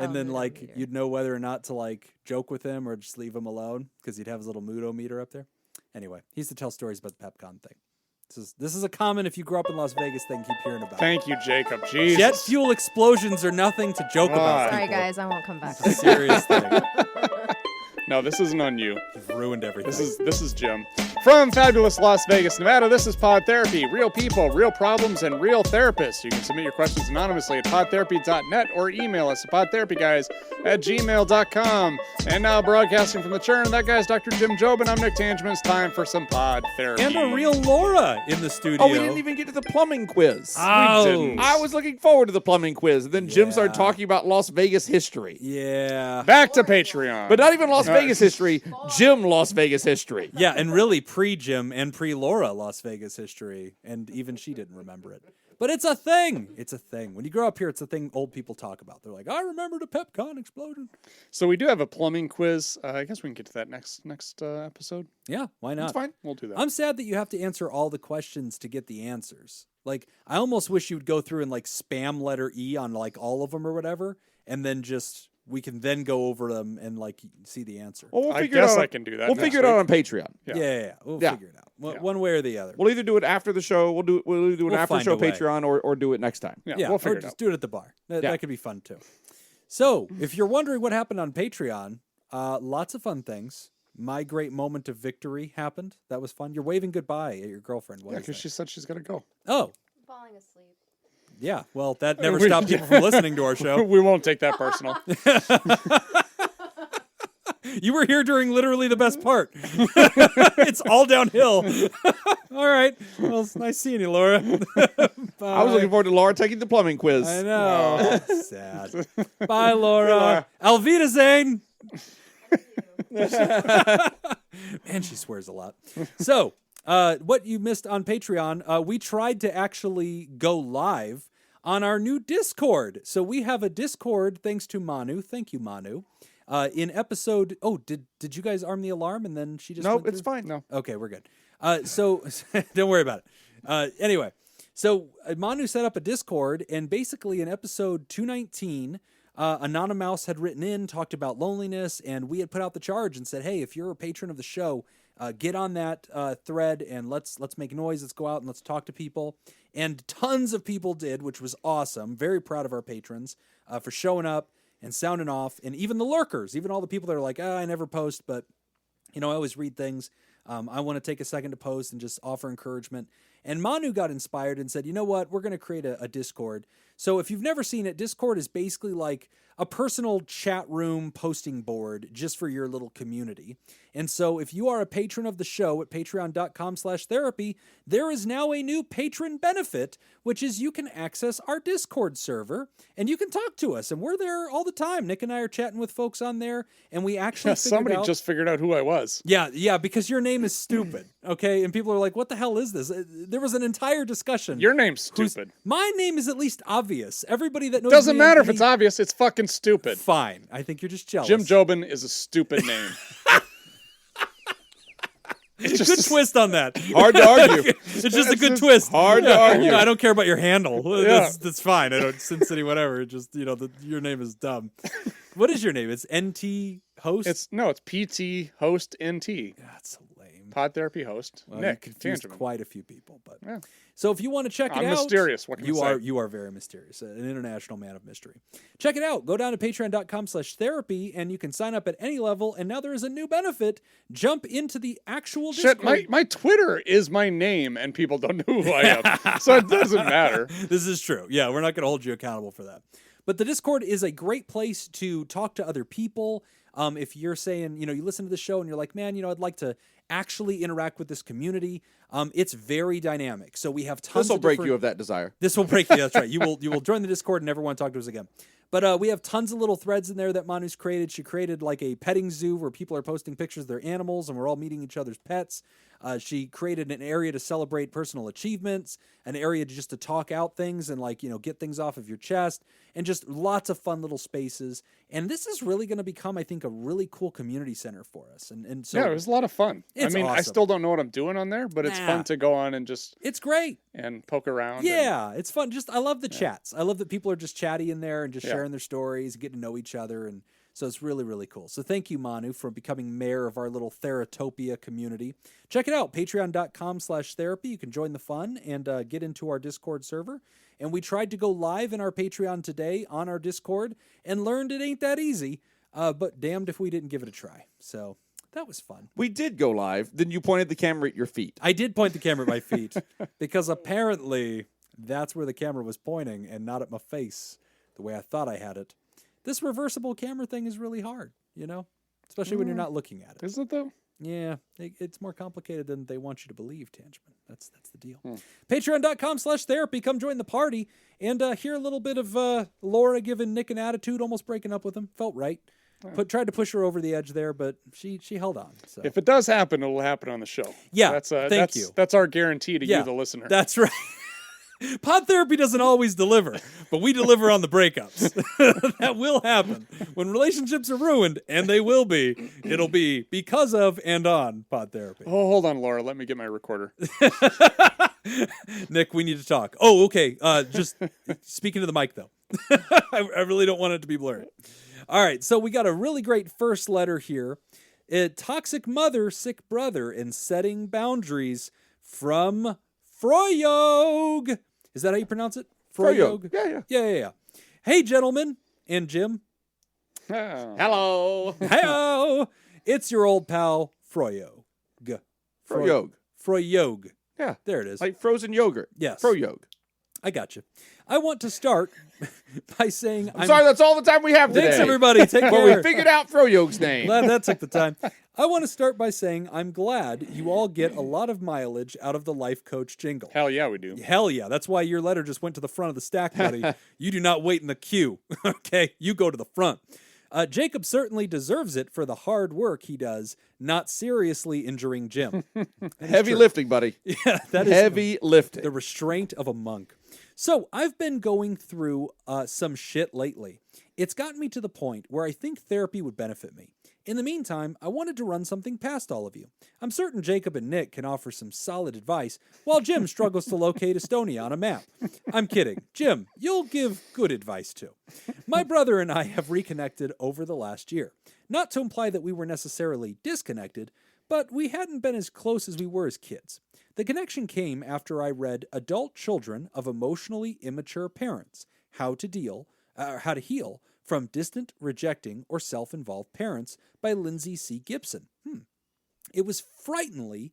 And then, like, you'd know whether or not to, like, joke with him or just leave him alone because he'd have his little mood-o-meter up there. Anyway, he used to tell stories about the PepCon thing. This is a common, if you grew up in Las Vegas, thing keep hearing about. Thank you, Jacob. Jesus. Jet fuel explosions are nothing to joke about. Sorry, guys. I won't come back. It's a serious thing. No, this isn't on you. You've ruined everything. This is Jim. From fabulous Las Vegas, Nevada, this is Pod Therapy. Real people, real problems, and real therapists. You can submit your questions anonymously at podtherapy.net or email us at podtherapyguys@gmail.com. And now broadcasting from the churn, that guy's Dr. Jim Job, and I'm Nick Tangeman. It's time for some Pod Therapy. And a real Laura in the studio. Oh, we didn't even get to the plumbing quiz. Oh. We didn't. I was looking forward to the plumbing quiz. And then Jim started talking about Las Vegas history. Yeah. Back to Patreon. But not even Las Vegas history, Jim Las Vegas history. Yeah, and really pre-Jim and pre-Laura Las Vegas history, and even she didn't remember it. But it's a thing. It's a thing. When you grow up here, it's a thing old people talk about. They're like, I remember the PepCon explosion. So we do have a plumbing quiz. I guess we can get to that next episode. Yeah, why not? That's fine. We'll do that. I'm sad that you have to answer all the questions to get the answers. Like, I almost wish you would go through and, like, spam letter E on, like, all of them or whatever, and then just... we can then go over them and, like, see the answer. Well, we'll I figure guess it out. I can do that. We'll next figure it out week. on Patreon. Yeah. We'll Yeah. figure it out. One way or the other. We'll either do it after the show. We'll either do an We'll after find show a way. Patreon or do it next time. Yeah, we'll figure or it just out. do it at the bar. That Yeah. could be fun, too. So, if you're wondering what happened on Patreon, lots of fun things. My great moment of victory happened. That was fun. You're waving goodbye at your girlfriend. What Yeah, is because that? she said she's got to go. Oh, Falling asleep. yeah. Well, that never stopped people from listening to our show. We won't take that personal. You were here during literally the best part. It's all downhill. All right. Well, it's nice seeing you, Laura. I was looking forward to Laura taking the plumbing quiz. I know. Sad. Bye, Laura. Alvida Zane. Man, she swears a lot. So, what you missed on Patreon, we tried to actually go live on our new Discord. So we have a Discord thanks to Manu. Thank you, Manu. In episode... Oh, did you guys arm the alarm and then she just... Nope, went it's through? fine. No. Okay, we're good. So don't worry about it. Anyway, so Manu set up a Discord, and basically in episode 219, Anonymous had written in, talked about loneliness, and we had put out the charge and said, hey, if you're a patron of the show, get on that thread and let's make noise. Let's go out and let's talk to people. And tons of people did, which was awesome. Very proud of our patrons for showing up and sounding off, and even the lurkers, even all the people that are like, I never post, but I always read things. I want to take a second to post and just offer encouragement. And Manu got inspired and said, you know what, we're going to create a Discord. So if you've never seen it, Discord is basically like a personal chat room posting board just for your little community. And so if you are a patron of the show at patreon.com/therapy, there is now a new patron benefit, which is you can access our Discord server and you can talk to us. And we're there all the time. Nick and I are chatting with folks on there, and we actually Somebody just figured out who I was. Yeah, because your name is stupid, okay? And people are like, what the hell is this? There was an entire discussion. Your name's stupid. My name is at least obvious. Everybody that knows Doesn't me matter and if it's me- obvious. It's fucking stupid. Fine. I think you're just jealous. Jim Jobin is a stupid name. It's just Good twist on that. Hard to argue. It's just a good twist. Hard to argue. I don't care about your handle. Yeah. That's fine. I don't Sin City, whatever. Just your name is dumb. What is your name? It's NT Host. It's PT Host NT. That's so lame. Pod Therapy Host. Well, Nick you confused Tangeman. quite a few people, but Yeah. so if you want to check it I'm out, mysterious. What can I say? You are very mysterious, an international man of mystery. Check it out. Go down to patreon.com/therapy and you can sign up at any level. And now there is a new benefit. Jump into the actual Shit, Discord. my Twitter is my name, and people don't know who I am, so it doesn't matter. This is true. Yeah, we're not going to hold you accountable for that. But the Discord is a great place to talk to other people. If you're saying, you listen to the show and you're like, man, I'd like to actually interact with this community. It's very dynamic. So we have tons This will of break different- you of that desire. This will break you. That's right. You will join the Discord and never want to talk to us again. But we have tons of little threads in there that Manu's created. She created like a petting zoo where people are posting pictures of their animals and we're all meeting each other's pets. She created an area to celebrate personal achievements, an area to talk out things and get things off of your chest, and just lots of fun little spaces. And this is really going to become, I think, a really cool community center for us. And so Yeah, it was a lot of fun. It's I awesome. still don't know what I'm doing on there, but it's fun to go on and just it's great. and poke around. Yeah, it's fun. I love the chats. I love that people are just chatty in there and just sharing sharing their stories, getting to know each other. And so it's really, really cool. So thank you, Manu, for becoming mayor of our little Theratopia community. Check it out, patreon.com/therapy. You can join the fun and get into our Discord server. And we tried to go live in our Patreon today on our Discord and learned it ain't that easy. But damned if we didn't give it a try. So that was fun. We did go live. Then you pointed the camera at your feet. I did point the camera at my feet because apparently that's where the camera was pointing and not at my face the way I thought I had it. This reversible camera thing is really hard, especially when you're not looking at it. Is it though? Yeah, it's more complicated than they want you to believe, Tangeman. That's the deal. Patreon.com/therapy. Come join the party and hear a little bit of Laura giving Nick an attitude, almost breaking up with him. Felt right. Tried to push her over the edge there, but she held on. So. If it does happen, it'll happen on the show. Yeah, thank you. That's our guarantee to you, the listener. That's right. Pod Therapy doesn't always deliver, but we deliver on the breakups. That will happen. When relationships are ruined, and they will be, it'll be because of and on Pod Therapy. Oh, hold on, Laura. Let me get my recorder. Nick, we need to talk. Oh, okay. Just speaking to the mic, though. I really don't want it to be blurry. All right, so we got a really great first letter here. Toxic mother, sick brother, and setting boundaries from Froyog. Is that how you pronounce it? Froyog. Yeah. Hey, gentlemen and Jim. Oh. Hello. Hello. It's your old pal, Froyog. Froyog. Yeah. There it is. Like frozen yogurt. Yes. Froyog. I got you. I want to start by saying I'm sorry, that's all the time we have today. Thanks, everybody. Take care. Well, we figured out Froyog's name. Glad that took the time. I want to start by saying I'm glad you all get a lot of mileage out of the life coach jingle. Hell yeah, we do. Hell yeah. That's why your letter just went to the front of the stack, buddy. You do not wait in the queue. Okay? You go to the front. Jacob certainly deserves it for the hard work he does, not seriously injuring Jim. Heavy lifting, buddy. Yeah, that is heavy lifting. The restraint of a monk. So I've been going through some shit lately. It's gotten me to the point where I think therapy would benefit me. In the meantime, I wanted to run something past all of you. I'm certain Jacob and Nick can offer some solid advice, while Jim struggles to locate Estonia on a map. I'm kidding. Jim, you'll give good advice too. My brother and I have reconnected over the last year. Not to imply that we were necessarily disconnected, but we hadn't been as close as we were as kids. The connection came after I read Adult Children of Emotionally Immature Parents, How to Heal from Distant, Rejecting, or Self-Involved Parents by Lindsay C. Gibson. It was frighteningly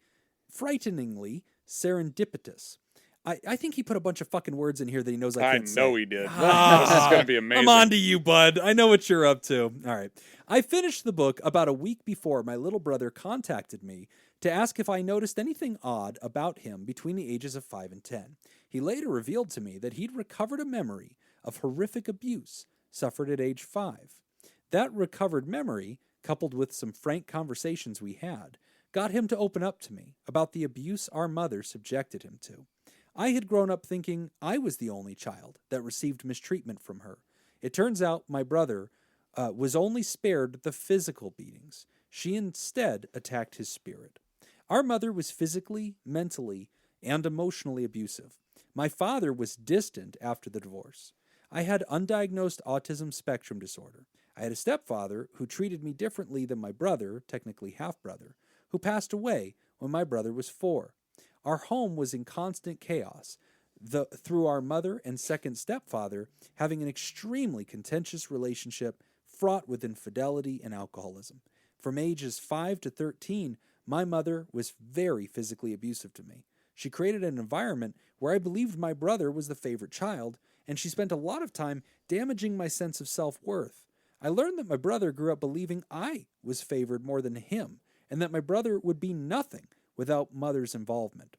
serendipitous. I think he put a bunch of fucking words in here that he knows I can't say. I know he did. This is going to be amazing. I'm on to you, bud. I know what you're up to. All right. I finished the book about a week before my little brother contacted me to ask if I noticed anything odd about him between the ages of 5 and 10. He later revealed to me that he'd recovered a memory of horrific abuse suffered at age 5. That recovered memory, coupled with some frank conversations we had, got him to open up to me about the abuse our mother subjected him to. I had grown up thinking I was the only child that received mistreatment from her. It turns out my brother was only spared the physical beatings. She instead attacked his spirit. Our mother was physically, mentally, and emotionally abusive. My father was distant after the divorce. I had undiagnosed autism spectrum disorder. I had a stepfather who treated me differently than my brother, technically half-brother, who passed away when my brother was 4. Our home was in constant chaos, through our mother and second stepfather having an extremely contentious relationship fraught with infidelity and alcoholism. From ages 5 to 13, my mother was very physically abusive to me. She created an environment where I believed my brother was the favorite child, and she spent a lot of time damaging my sense of self-worth. I learned that my brother grew up believing I was favored more than him, and that my brother would be nothing without mother's involvement.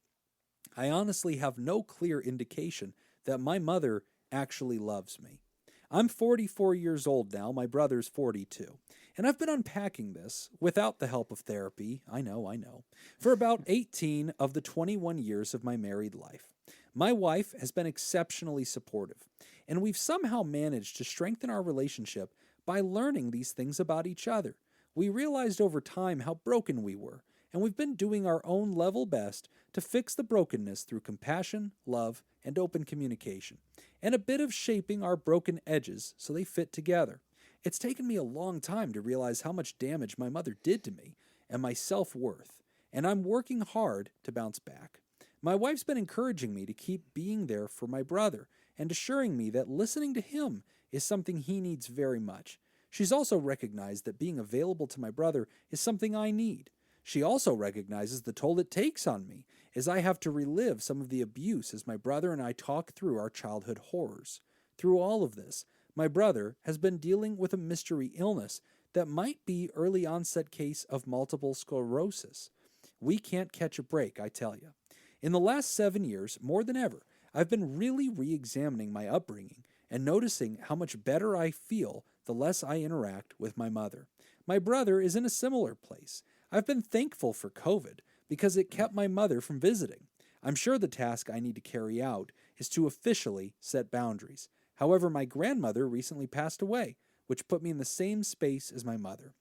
I honestly have no clear indication that my mother actually loves me. I'm 44 years old now, my brother's 42, and I've been unpacking this, without the help of therapy, I know, for about 18 of the 21 years of my married life. My wife has been exceptionally supportive, and we've somehow managed to strengthen our relationship by learning these things about each other. We realized over time how broken we were, and we've been doing our own level best to fix the brokenness through compassion, love, and open communication, and a bit of shaping our broken edges so they fit together. It's taken me a long time to realize how much damage my mother did to me and my self-worth, and I'm working hard to bounce back. My wife's been encouraging me to keep being there for my brother and assuring me that listening to him is something he needs very much. She's also recognized that being available to my brother is something I need. She also recognizes the toll it takes on me, as I have to relive some of the abuse as my brother and I talk through our childhood horrors. Through all of this, my brother has been dealing with a mystery illness that might be early onset case of multiple sclerosis. We can't catch a break, I tell you. In the last 7 years, more than ever, I've been really re-examining my upbringing and noticing how much better I feel the less I interact with my mother. My brother is in a similar place. I've been thankful for COVID because it kept my mother from visiting. I'm sure the task I need to carry out is to officially set boundaries. However, my grandmother recently passed away, which put me in the same space as my mother.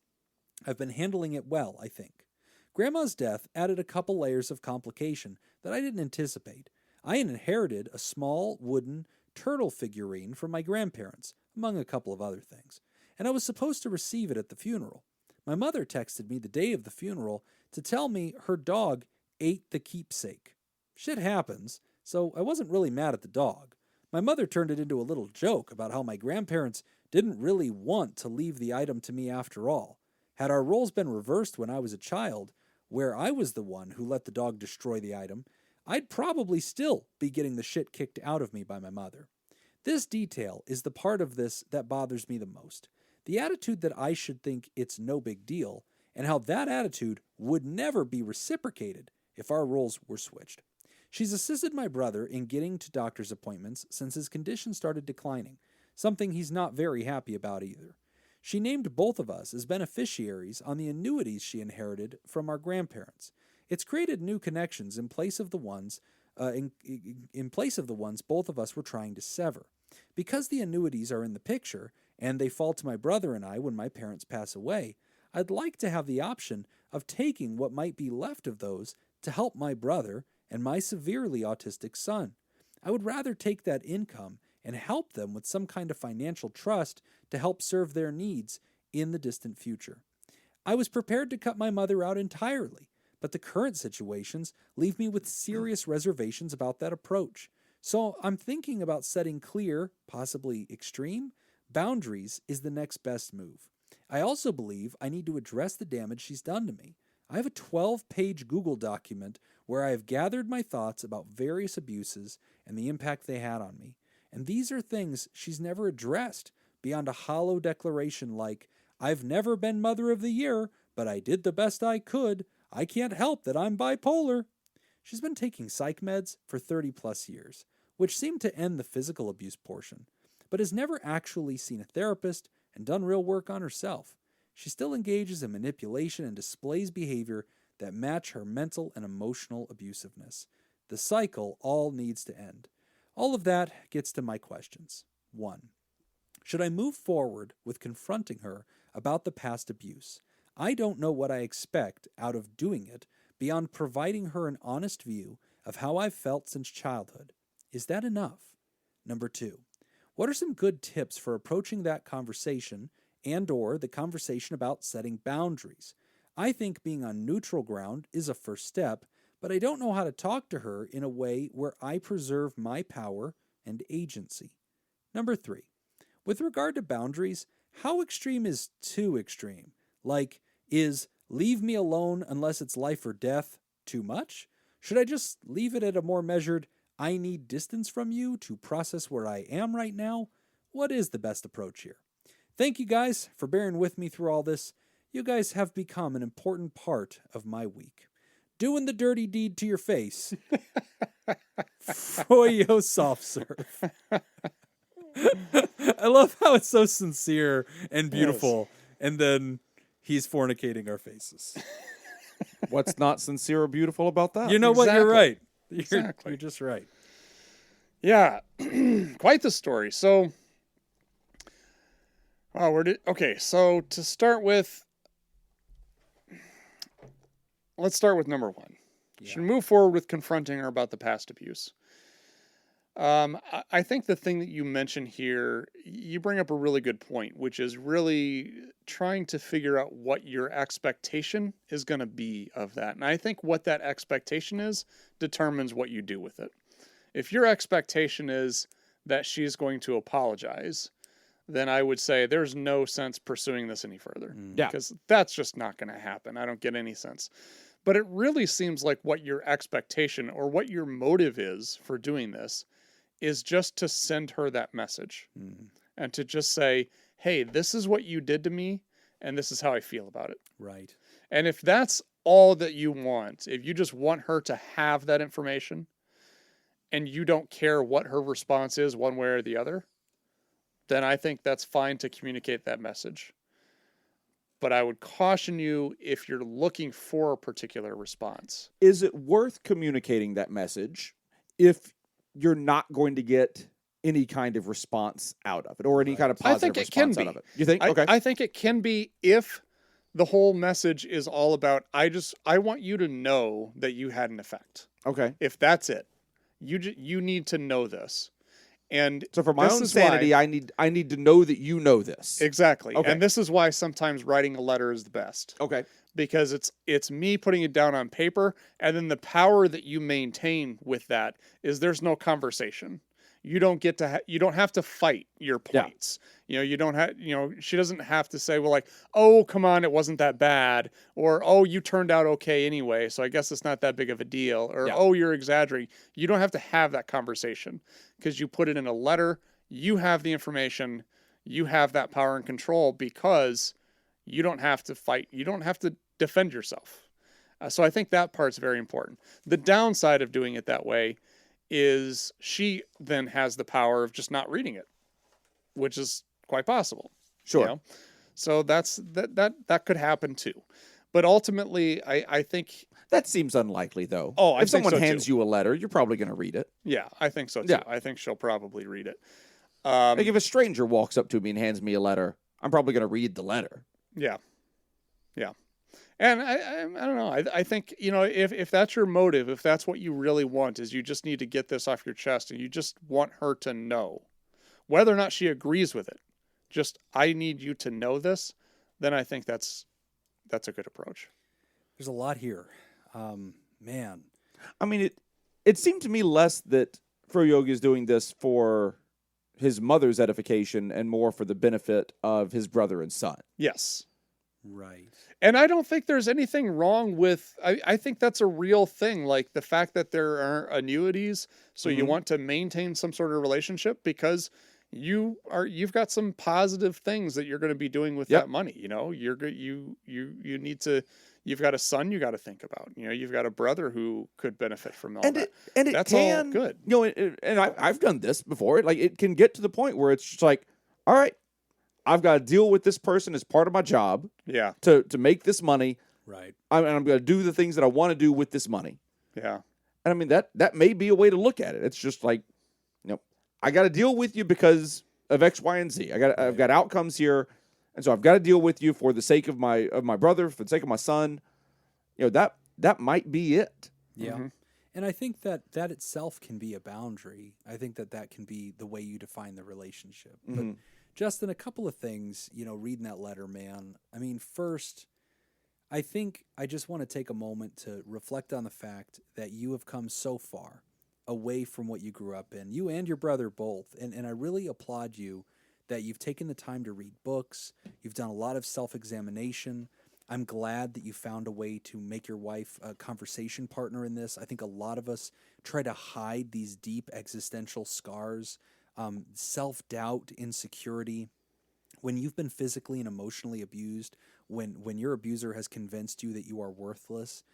I've been handling it well, I think. Grandma's death added a couple layers of complication that I didn't anticipate. I inherited a small wooden turtle figurine from my grandparents, among a couple of other things, and I was supposed to receive it at the funeral. My mother texted me the day of the funeral to tell me her dog ate the keepsake. Shit happens, so I wasn't really mad at the dog. My mother turned it into a little joke about how my grandparents didn't really want to leave the item to me after all. Had our roles been reversed when I was a child, where I was the one who let the dog destroy the item, I'd probably still be getting the shit kicked out of me by my mother. This detail is the part of this that bothers me the most. The attitude that I should think it's no big deal, and how that attitude would never be reciprocated if our roles were switched. She's assisted my brother in getting to doctor's appointments since his condition started declining, something he's not very happy about either. She named both of us as beneficiaries on the annuities she inherited from our grandparents. It's created new connections in place of the ones both of us were trying to sever. Because the annuities are in the picture, and they fall to my brother and I when my parents pass away, I'd like to have the option of taking what might be left of those to help my brother and my severely autistic son. I would rather take that income and help them with some kind of financial trust to help serve their needs in the distant future. I was prepared to cut my mother out entirely, but the current situations leave me with serious reservations about that approach. So I'm thinking about setting clear, possibly extreme, boundaries is the next best move. I also believe I need to address the damage she's done to me. I have a 12-page Google document where I have gathered my thoughts about various abuses and the impact they had on me. And these are things she's never addressed beyond a hollow declaration like, "I've never been Mother of the Year, but I did the best I could. I can't help that I'm bipolar." She's been taking psych meds for 30 plus years, which seem to end the physical abuse portion, but has never actually seen a therapist and done real work on herself. She still engages in manipulation and displays behavior that match her mental and emotional abusiveness. The cycle all needs to end. All of that gets to my questions. 1. Should I move forward with confronting her about the past abuse? I don't know what I expect out of doing it beyond providing her an honest view of how I've felt since childhood. Is that enough? 2. What are some good tips for approaching that conversation and/or the conversation about setting boundaries? I think being on neutral ground is a first step, but I don't know how to talk to her in a way where I preserve my power and agency. 3. With regard to boundaries, how extreme is too extreme? Like, is "leave me alone unless it's life or death" too much? Should I just leave it at a more measured "I need distance from you to process where I am right now"? What is the best approach here? Thank you guys for bearing with me through all this. You guys have become an important part of my week. Doing the dirty deed to your face. Froyo soft serve. I love how it's so sincere and beautiful, and then he's fornicating our faces. What's not sincere or beautiful about that? You know what? You're right. Exactly. You're just right. Yeah, quite the story. So, so to start with, let's start with number one. Yeah. Should move forward with confronting her about the past abuse. I think the thing that you mentioned here, you bring up a really good point, which is really trying to figure out what your expectation is going to be of that. And I think what that expectation is determines what you do with it. If your expectation is that she's going to apologize, then I would say there's no sense pursuing this any further. Yeah. Because that's just not going to happen. I don't get any sense. But it really seems like what your expectation or what your motive is for doing this is just to send her that message and to just say, hey, this is what you did to me and this is how I feel about it. Right. And if that's all that you want, if you just want her to have that information and you don't care what her response is one way or the other, then I think that's fine to communicate that message. But I would caution you if you're looking for a particular response. Is it worth communicating that message if you're not going to get any kind of response out of it or any kind of positive response out of it? You think? Okay. I think it can be if the whole message is all about, I want you to know that you had an effect. Okay. If that's it, you need to know this. And so for my this own is sanity, why, I need to know that you know this. Exactly. Okay. And this is why sometimes writing a letter is the best. Okay. Because it's me putting it down on paper, and then the power that you maintain with that is there's no conversation. You don't get to you don't have to fight your points. Yeah. You don't have she doesn't have to say, well, like, oh, come on, it wasn't that bad, or oh, you turned out okay anyway, so I guess it's not that big of a deal, or oh, you're exaggerating. You don't have to have that conversation because you put it in a letter. You have the information. You have that power and control because you don't have to fight. You don't have to defend yourself. So I think that part's very important. The downside of doing it that way is she then has the power of just not reading it, which is quite possible. Sure. So that could happen too. But ultimately, I think that seems unlikely, though. Oh, I if think someone so, hands too. you a letter, you're probably going to read it. Yeah, I think so too. Yeah. I think she'll probably read it. Like if a stranger walks up to me and hands me a letter, I'm probably going to read the letter. Yeah. Yeah. And I don't know. I think, if that's your motive, if that's what you really want, is you just need to get this off your chest and you just want her to know. Whether or not she agrees with it, just, I need you to know this, then I think that's a good approach. There's a lot here. Man. I mean, it seemed to me less that Froyogi is doing this for his mother's edification and more for the benefit of his brother and son. Yes. Right. And I don't think there's anything wrong with, I think that's a real thing. Like the fact that there are annuities. So you want to maintain some sort of relationship because you've got some positive things that you're going to be doing with that money. You need to, you've got a son you got to think about. You've got a brother who could benefit from all that. And that's all good. And I've done this before. Like it can get to the point where it's just like, all right, I've got to deal with this person as part of my job. Yeah. To make this money. Right. I'm going to do the things that I want to do with this money. Yeah. And I mean, that may be a way to look at it. It's just like, I got to deal with you because of X, Y, and Z. I've got outcomes here. And so I've got to deal with you for the sake of my brother, for the sake of my son. That might be it. Yeah. Mm-hmm. And I think that itself can be a boundary. I think that can be the way you define the relationship. Mm-hmm. But Justin, a couple of things, reading that letter, man. I mean, first, I think I just want to take a moment to reflect on the fact that you have come so far away from what you grew up in, you and your brother both. And I really applaud you that you've taken the time to read books. You've done a lot of self-examination. I'm glad that you found a way to make your wife a conversation partner in this. I think a lot of us try to hide these deep existential scars, self-doubt, insecurity. When you've been physically and emotionally abused, when your abuser has convinced you that you are worthless,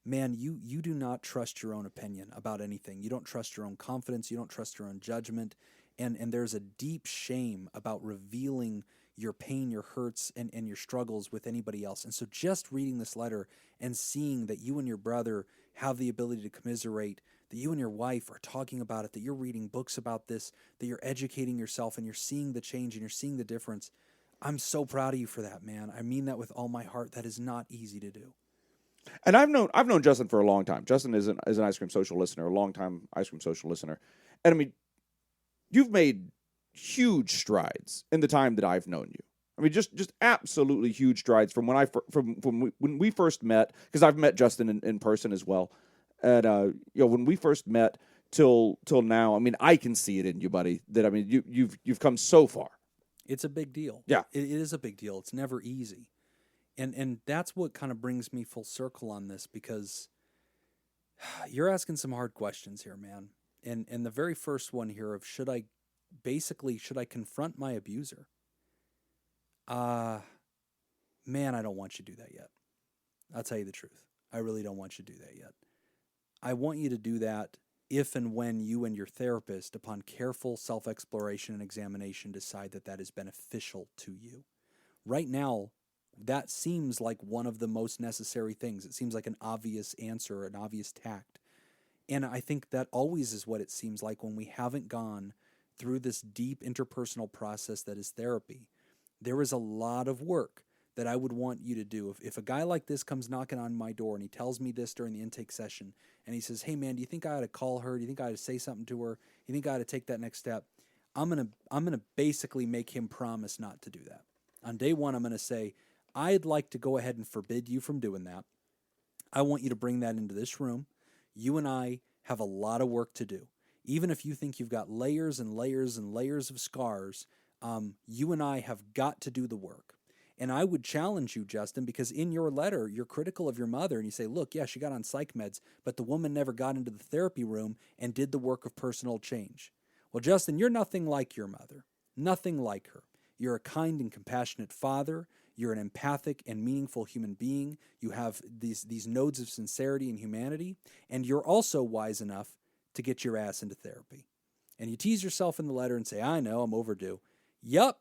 man, you do not trust your own opinion about anything. You don't trust your own confidence. You don't trust your own judgment. And there's a deep shame about revealing your pain, your hurts, and your struggles with anybody else. And so just reading this letter and seeing that you and your brother have the ability to commiserate, that you and your wife are talking about it, that you're reading books about this, that you're educating yourself and you're seeing the change and you're seeing the difference. I'm so proud of you for that, man. I mean that with all my heart. That is not easy to do. And I've known Justin for a long time. Justin is an Ice Cream Social listener, a long time Ice Cream Social listener. And I mean, you've made huge strides in the time that I've known you. I mean, just absolutely huge strides from when we first met, because I've met Justin in person as well. And when we first met till now, I mean, I can see it in you, buddy. That I mean, you've come so far. It's a big deal. Yeah, it is a big deal. It's never easy, and that's what kind of brings me full circle on this, because you're asking some hard questions here, man. And the very first one here of should I confront my abuser? Man, I don't want you to do that yet. I'll tell you the truth. I really don't want you to do that yet. I want you to do that if and when you and your therapist, upon careful self-exploration and examination, decide that that is beneficial to you. Right now, that seems like one of the most necessary things. It seems like an obvious answer, an obvious tact. And I think that always is what it seems like when we haven't gone through this deep interpersonal process that is therapy. There is a lot of work that I would want you to do. If a guy like this comes knocking on my door and he tells me this during the intake session and he says, hey man, do you think I ought to call her? Do you think I ought to say something to her? You think I ought to take that next step? I'm gonna basically make him promise not to do that. On day one, I'm gonna say, I'd like to go ahead and forbid you from doing that. I want you to bring that into this room. You and I have a lot of work to do. Even if you think you've got layers and layers and layers of scars, you and I have got to do the work. And I would challenge you, Justin, because in your letter, you're critical of your mother and you say, look, yeah, she got on psych meds, but the woman never got into the therapy room and did the work of personal change. Well, Justin, you're nothing like your mother, nothing like her. You're a kind and compassionate father. You're an empathic and meaningful human being. You have these nodes of sincerity and humanity, and you're also wise enough to get your ass into therapy. And you tease yourself in the letter and say, I know, I'm overdue. Yup.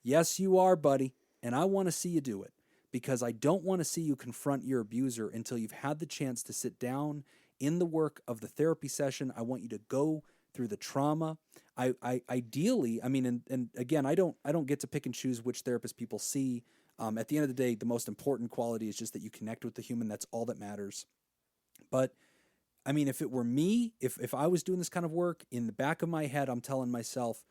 Yes, you are, buddy. And I want to see you do it, because I don't want to see you confront your abuser until you've had the chance to sit down in the work of the therapy session. I want you to go through the trauma. Ideally, I mean, and again, I don't get to pick and choose which therapist people see. At the end of the day, the most important quality is just that you connect with the human. That's all that matters. But I mean, if it were me, if I was doing this kind of work, in the back of my head, I'm telling myself,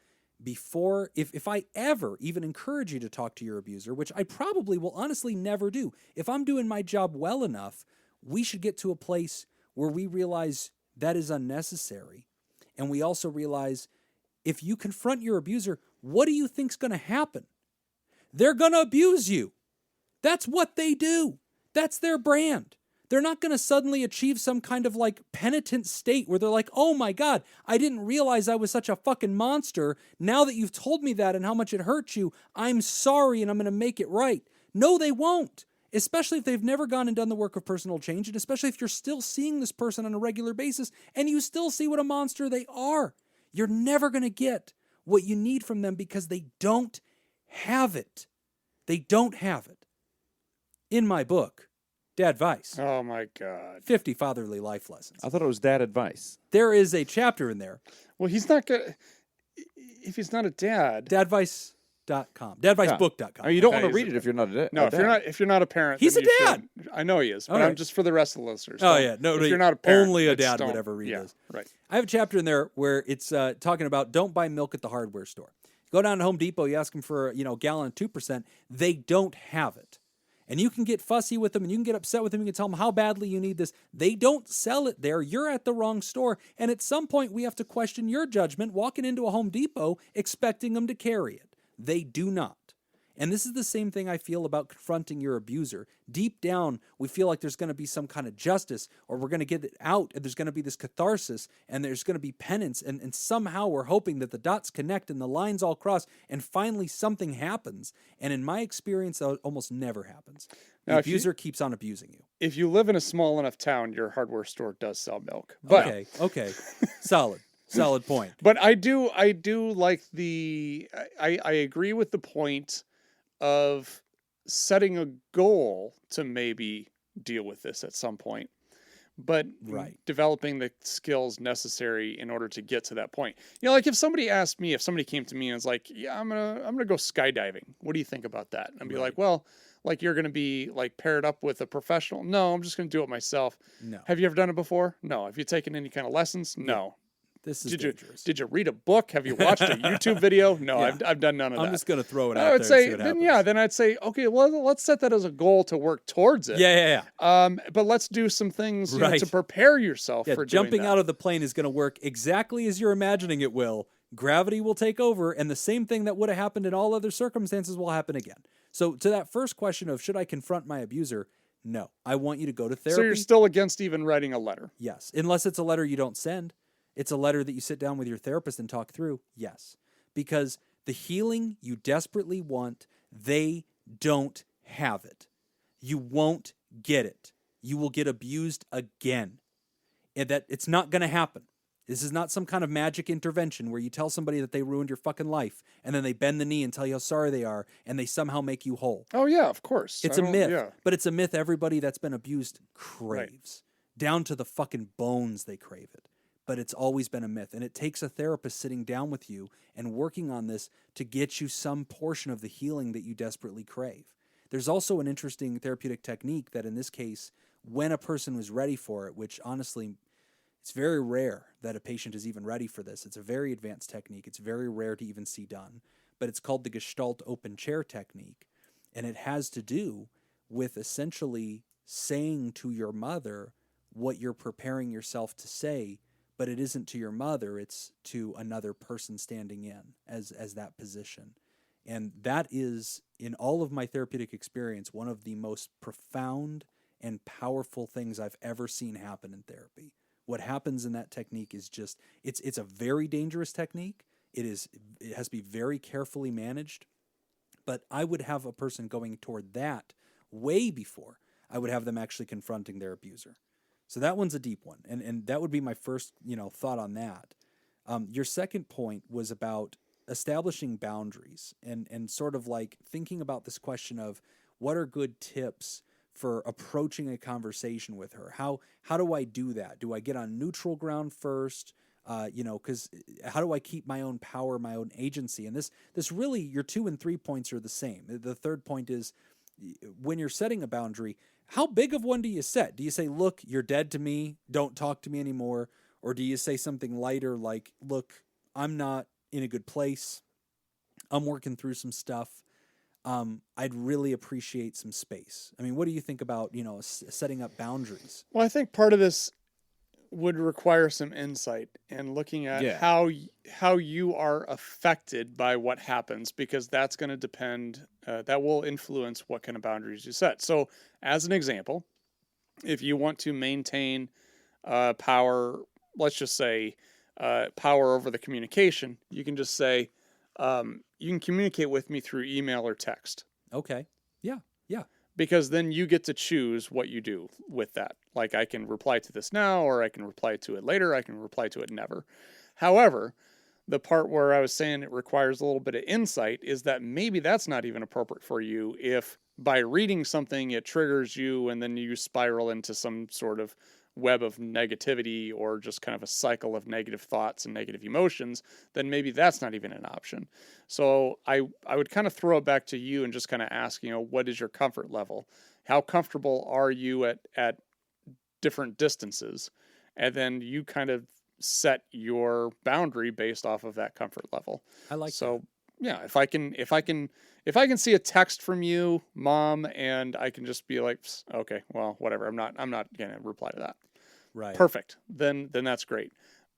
before, if I ever even encourage you to talk to your abuser, which I probably will honestly never do, if I'm doing my job well enough, we should get to a place where we realize that is unnecessary. And we also realize, if you confront your abuser, what do you think's going to happen? They're going to abuse you. That's what they do. That's their brand. They're not going to suddenly achieve some kind of like penitent state where they're like, oh my God, I didn't realize I was such a fucking monster. Now that you've told me that and how much it hurt you, I'm sorry and I'm going to make it right. No, they won't. Especially if they've never gone and done the work of personal change, and especially if you're still seeing this person on a regular basis and you still see what a monster they are. You're never going to get what you need from them because they don't have it. They don't have it. In my book, Dad Vice. Oh my God. 50 Fatherly Life Lessons. I thought it was dad advice. There is a chapter in there. Well, he's not gonna. If he's not a dad. Dadvice.com. Dadvicebook.com. I mean, you don't Okay, want to he's read it if you're not a dad. No, if you're not a parent, He's then a you dad. should. I know he is, but Okay. I'm just for the rest of the listeners. Oh, Don't- yeah. No, if no, you're not a parent, only a just dad don't- would ever read yeah, this. right. I have a chapter in there where it's talking about don't buy milk at the hardware store. You go down to Home Depot, you ask them for a gallon of 2%. They don't have it. And you can get fussy with them and you can get upset with them. You can tell them how badly you need this. They don't sell it there. You're at the wrong store. And at some point, we have to question your judgment walking into a Home Depot expecting them to carry it. They do not. And this is the same thing I feel about confronting your abuser. Deep down, we feel like there's going to be some kind of justice, or we're going to get it out, and there's going to be this catharsis, and there's going to be penance, and somehow we're hoping that the dots connect and the lines all cross, and finally something happens. And in my experience, that almost never happens. The Now, abuser keeps on abusing you. If you live in a small enough town, your hardware store does sell milk. But Okay. Solid point. But I do like I agree with the point of setting a goal to maybe deal with this at some point. but Right. developing the skills necessary in order to get to that point. You know, like if somebody came to me and was like, yeah, I'm gonna go skydiving. What do you think about that? And I'd be like, well, like you're gonna be like paired up with a professional. No, I'm just gonna do it myself. No. Have you ever done it before? No. Have you taken any kind of lessons? No. This is Did dangerous. you read a book? Have you watched a YouTube video? No, Yeah. I've done none of that. I'm just going to throw it I out would there say, and see what then happens. then I'd say, okay, well, let's set that as a goal to work towards it. Yeah. But let's do some things you know, Right. to prepare yourself Yeah, for jumping doing that. out of the plane is going to work exactly as you're imagining it will. Gravity will take over, and the same thing that would have happened in all other circumstances will happen again. So to that first question of should I confront my abuser? No. I want you to go to therapy. So you're still against even writing a letter. Yes. Unless it's a letter you don't send. It's a letter that you sit down with your therapist and talk through. Yes. Because the healing you desperately want, they don't have it. You won't get it. You will get abused again. And that it's not going to happen. This is not some kind of magic intervention where you tell somebody that they ruined your fucking life and then they bend the knee and tell you how sorry they are and they somehow make you whole. Oh, yeah, of course. It's a myth, but it's a myth everybody that's been abused craves. Down to the fucking bones they crave it. But it's always been a myth. And it takes a therapist sitting down with you and working on this to get you some portion of the healing that you desperately crave. There's also an interesting therapeutic technique that in this case, when a person was ready for it, which honestly, it's very rare that a patient is even ready for this. It's a very advanced technique. It's very rare to even see done. But it's called the Gestalt open chair technique. And it has to do with essentially saying to your mother what you're preparing yourself to say, but it isn't to your mother, it's to another person standing in as that position. And that is, in all of my therapeutic experience, one of the most profound and powerful things I've ever seen happen in therapy. What happens in that technique is just, it's a very dangerous technique. It has to be very carefully managed. But I would have a person going toward that way before I would have them actually confronting their abuser. So that one's a deep one. And that would be my first, thought on that. Your second point was about establishing boundaries and sort of like thinking about this question of what are good tips for approaching a conversation with her? How do I do that? Do I get on neutral ground first? Because how do I keep my own power, my own agency? And this really, your 2 and 3 points are the same. The third point is when you're setting a boundary, how big of one do you set? Do you say, look, you're dead to me, don't talk to me anymore? Or do you say something lighter like, look, I'm not in a good place, I'm working through some stuff, I'd really appreciate some space? I mean, what do you think about, setting up boundaries? Well, I think part of this would require some insight and looking at how you are affected by what happens, because that's going to depend, that will influence what kind of boundaries you set. So as an example, if you want to maintain power, let's just say power over the communication, you can just say, you can communicate with me through email or text. Okay. Yeah. Because then you get to choose what you do with that. Like I can reply to this now, or I can reply to it later. I can reply to it never. However, the part where I was saying it requires a little bit of insight is that maybe that's not even appropriate for you if by reading something it triggers you and then you spiral into some sort of web of negativity or just kind of a cycle of negative thoughts and negative emotions, then maybe that's not even an option. So I would kind of throw it back to you and just kind of ask, what is your comfort level? How comfortable are you at different distances? And then you kind of set your boundary based off of that comfort level. I like so that. Yeah, if I can see a text from you, Mom, and I can just be like, okay, well, whatever. I'm not gonna reply to that. Right. Perfect. Then that's great.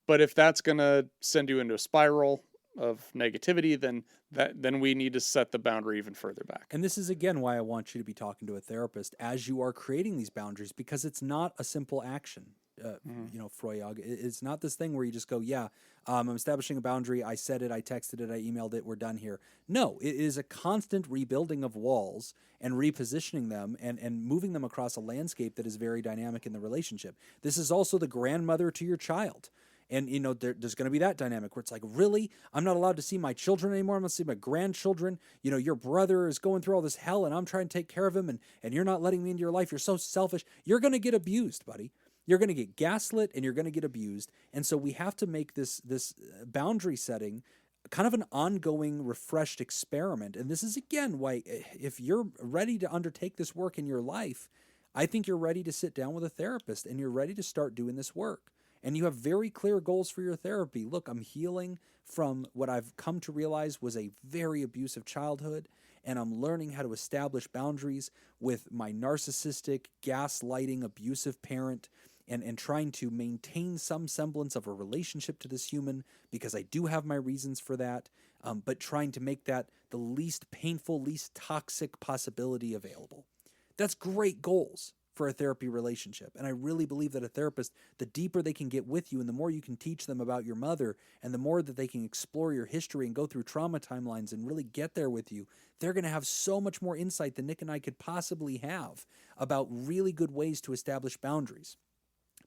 But if that's gonna send you into a spiral of negativity, then we need to set the boundary even further back. And this is again why I want you to be talking to a therapist as you are creating these boundaries, because it's not a simple action. Froyog. It's not this thing where you just go, I'm establishing a boundary. I said it, I texted it, I emailed it. We're done here. No, it is a constant rebuilding of walls and repositioning them and moving them across a landscape that is very dynamic in the relationship. This is also the grandmother to your child. And, there's going to be that dynamic where it's like, really? I'm not allowed to see my children anymore. I'm going to see my grandchildren. Your brother is going through all this hell and I'm trying to take care of him and you're not letting me into your life. You're so selfish. You're going to get abused, buddy. You're going to get gaslit and you're going to get abused. And so we have to make this boundary setting kind of an ongoing, refreshed experiment. And this is, again, why if you're ready to undertake this work in your life, I think you're ready to sit down with a therapist and you're ready to start doing this work. And you have very clear goals for your therapy. Look, I'm healing from what I've come to realize was a very abusive childhood, and I'm learning how to establish boundaries with my narcissistic, gaslighting, abusive parent, and trying to maintain some semblance of a relationship to this human because I do have my reasons for that, but trying to make that the least painful, least toxic possibility available. That's great goals for a therapy relationship. And I really believe that a therapist, the deeper they can get with you and the more you can teach them about your mother and the more that they can explore your history and go through trauma timelines and really get there with you, they're going to have so much more insight than Nick and I could possibly have about really good ways to establish boundaries.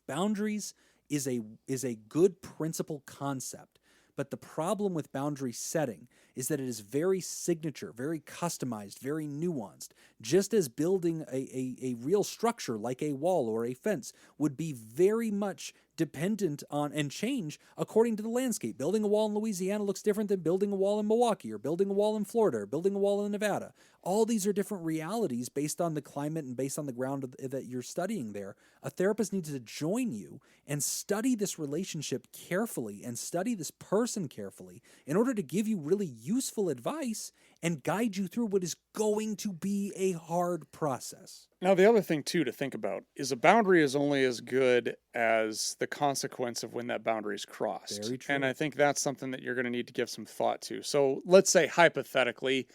Boundaries is a good principle concept. But the problem with boundary setting is that it is very signature, very customized, very nuanced. Just as building a real structure like a wall or a fence would be very much dependent on and change according to the landscape. Building a wall in Louisiana looks different than building a wall in Milwaukee or building a wall in Florida or building a wall in Nevada. All these are different realities based on the climate and based on the ground that you're studying there. A therapist needs to join you and study this relationship carefully and study this person carefully in order to give you really useful advice and guide you through what is going to be a hard process. Now, the other thing, too, to think about is a boundary is only as good as the consequence of when that boundary is crossed. Very true. And I think that's something that you're going to need to give some thought to. So let's say, hypothetically,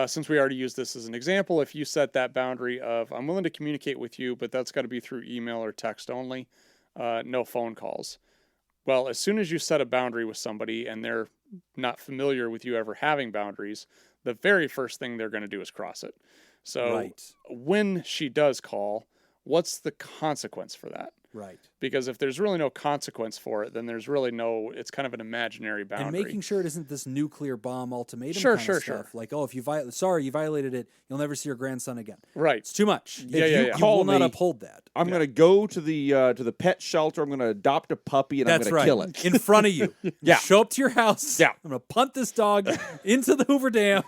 since we already used this as an example, if you set that boundary of, I'm willing to communicate with you, but that's got to be through email or text only, no phone calls. Well, as soon as you set a boundary with somebody and they're not familiar with you ever having boundaries, the very first thing they're going to do is cross it. So when she does call, what's the consequence for that? Right. Because if there's really no consequence for it, then there's really no, it's kind of an imaginary boundary. And making sure it isn't this nuclear bomb ultimatum Sure. stuff. Like, oh, if you you violated it, you'll never see your grandson again. Right. It's too much. Yeah. You will not uphold that. I'm going to go to the pet shelter. I'm going to adopt a puppy and I'm going to kill it in front of you. Yeah. Show up to your house. Yeah. I'm going to punt this dog into the Hoover Dam.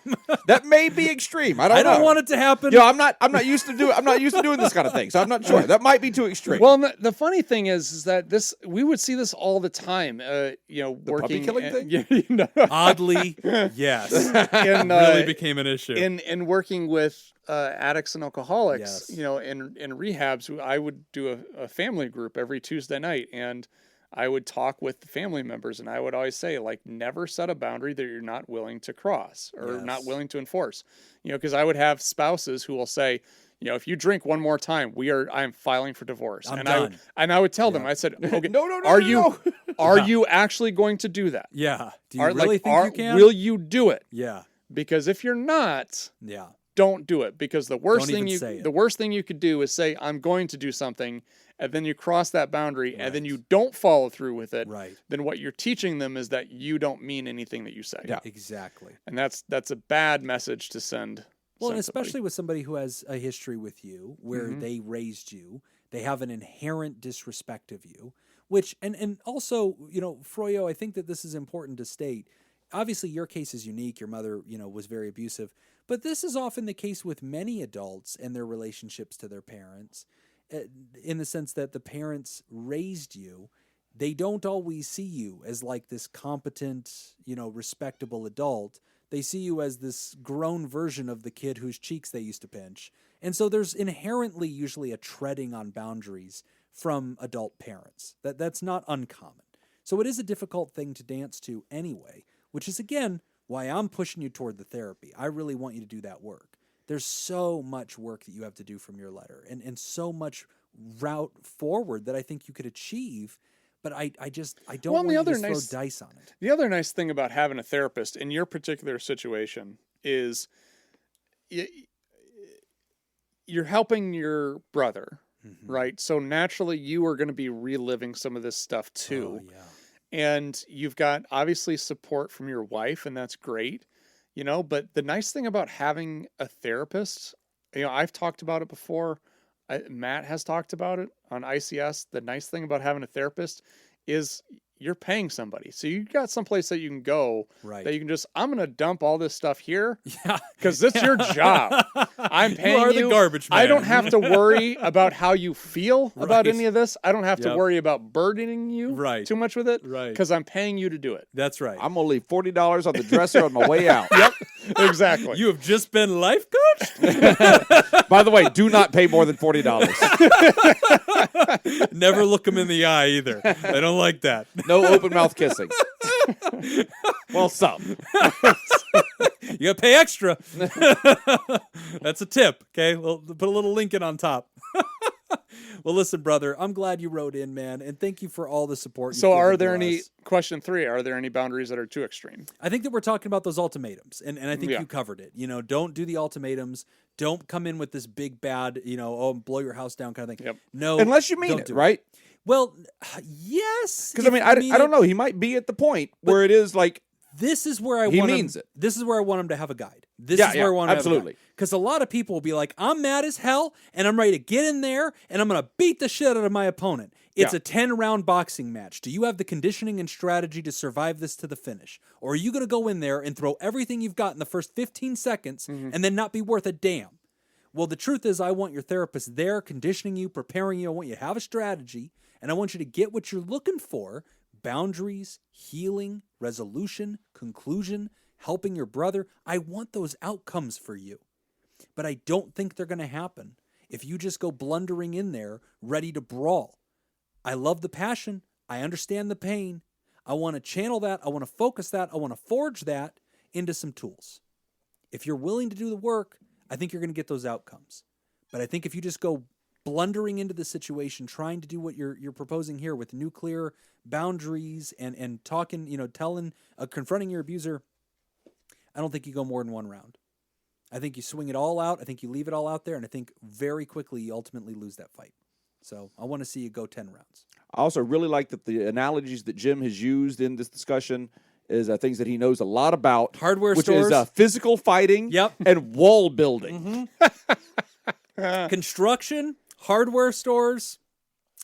That may be extreme. I don't know. I don't want it to happen. You know, I'm not used to doing this kind of thing. So I'm not sure. That might be too extreme. Well, the funny thing is that we would see this all the time. the working puppy killing thing. Yeah, Oddly, yes. And, really became an issue. In working with addicts and alcoholics, Yes. in rehabs, I would do a family group every Tuesday night, and I would talk with the family members, and I would always say, like, never set a boundary that you're not willing to cross or not willing to enforce. Because I would have spouses who will say, if you drink one more time, I'm filing for divorce. I'm done. I would tell them, I said, okay, No. Are you actually going to do that? Yeah. Do you really think you can? Will you do it? Yeah. Because if you're not, Yeah. don't do it. Because the worst Don't thing even say it. the worst thing you could do is say, I'm going to do something, and then you cross that boundary, and then you don't follow through with it. Right. Then what you're teaching them is that you don't mean anything that you say. Yeah. Exactly. And that's a bad message to send. Well, and somebody. especially with somebody who has a history with you, where they raised you, they have an inherent disrespect of you, which, and also, Froyo, I think that this is important to state. Obviously, your case is unique. Your mother, was very abusive, but this is often the case with many adults and their relationships to their parents, in the sense that the parents raised you. They don't always see you as like this competent, respectable adult. They see you as this grown version of the kid whose cheeks they used to pinch. And so there's inherently usually a treading on boundaries from adult parents. That's not uncommon. So it is a difficult thing to dance to anyway, which is, again, why I'm pushing you toward the therapy. I really want you to do that work. There's so much work that you have to do from your letter and so much route forward that I think you could achieve. But I don't want you to throw dice on it. The other nice thing about having a therapist in your particular situation is you're helping your brother, right? So naturally you are going to be reliving some of this stuff too. Oh, yeah. And you've got obviously support from your wife, and that's great, but the nice thing about having a therapist, I've talked about it before. Matt has talked about it on ICS. The nice thing about having a therapist is you're paying somebody. So you got someplace that you can go Right. that you can just, I'm going to dump all this stuff here Yeah. because it's your job. I'm paying you. You are the garbage man. I don't have to worry about how you feel about Right. any of this. I don't have to Yep. worry about burdening you Right. too much with it. Right. Because I'm paying you to do it. That's right. I'm gonna leave $40 on the dresser on my way out. Yep. Exactly. You have just been life coached? By the way, do not pay more than $40. Never look them in the eye either. They don't like that. No open mouth kissing. Well, some. You gotta pay extra. That's a tip. Okay, well, put a little link in on top. Well, listen, brother, I'm glad you wrote in, man, and thank you for all the support. So you've are given there to any, us. question 3, are there any boundaries that are too extreme? I think that we're talking about those ultimatums, and I think Yeah. you covered it. You know, don't do the ultimatums. Don't come in with this big bad, blow your house down kind of thing. Yep. No, Unless you mean don't it, do right? Well, yes. Because, I mean, I don't know. He might be at the point where it is like, This is where He want means him, it. This is where I want him to have a guide. This Yeah, is where I want him absolutely. Because a lot of people will be like, I'm mad as hell, and I'm ready to get in there, and I'm going to beat the shit out of my opponent. It's Yeah. a 10-round boxing match. Do you have the conditioning and strategy to survive this to the finish? Or are you going to go in there and throw everything you've got in the first 15 seconds and then not be worth a damn? Well, the truth is I want your therapist there conditioning you, preparing you. I want you to have a strategy, and I want you to get what you're looking for: boundaries, healing, resolution, conclusion, helping your brother. I want those outcomes for you. But I don't think they're going to happen if you just go blundering in there ready to brawl. I love the passion. I understand the pain. I want to channel that. I want to focus that. I want to forge that into some tools. If you're willing to do the work, I think you're going to get those outcomes. But I think if you just go blundering into the situation, trying to do what you're proposing here with nuclear boundaries and talking, confronting your abuser, I don't think you go more than one round. I think you swing it all out. I think you leave it all out there. And I think very quickly you ultimately lose that fight. So I want to see you go 10 rounds. I also really like that the analogies that Jim has used in this discussion is things that he knows a lot about. Hardware which stores. is physical fighting Yep. and wall building. Construction, hardware stores,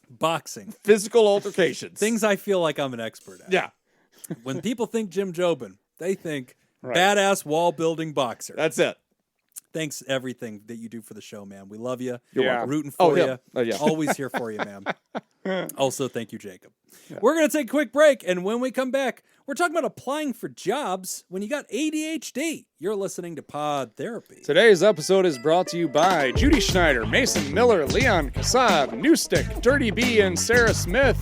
boxing. Physical altercations. Things I feel like I'm an expert at. Yeah, When people think Jim Jobin, they think Right. badass wall building boxer. that's it. Thanks everything that you do for the show, man. We love you. You're welcome. Rooting Oh, for yeah. you. Oh, yeah. Always here for you, man. Also, thank you, Jacob. We're going to take a quick break, and when we come back, we're talking about applying for jobs when you got ADHD. You're listening to Pod Therapy. Today's episode is brought to you by Judy Schneider, Mason Miller, Leon Kassab, Newstick, Dirty B, and Sarah Smith.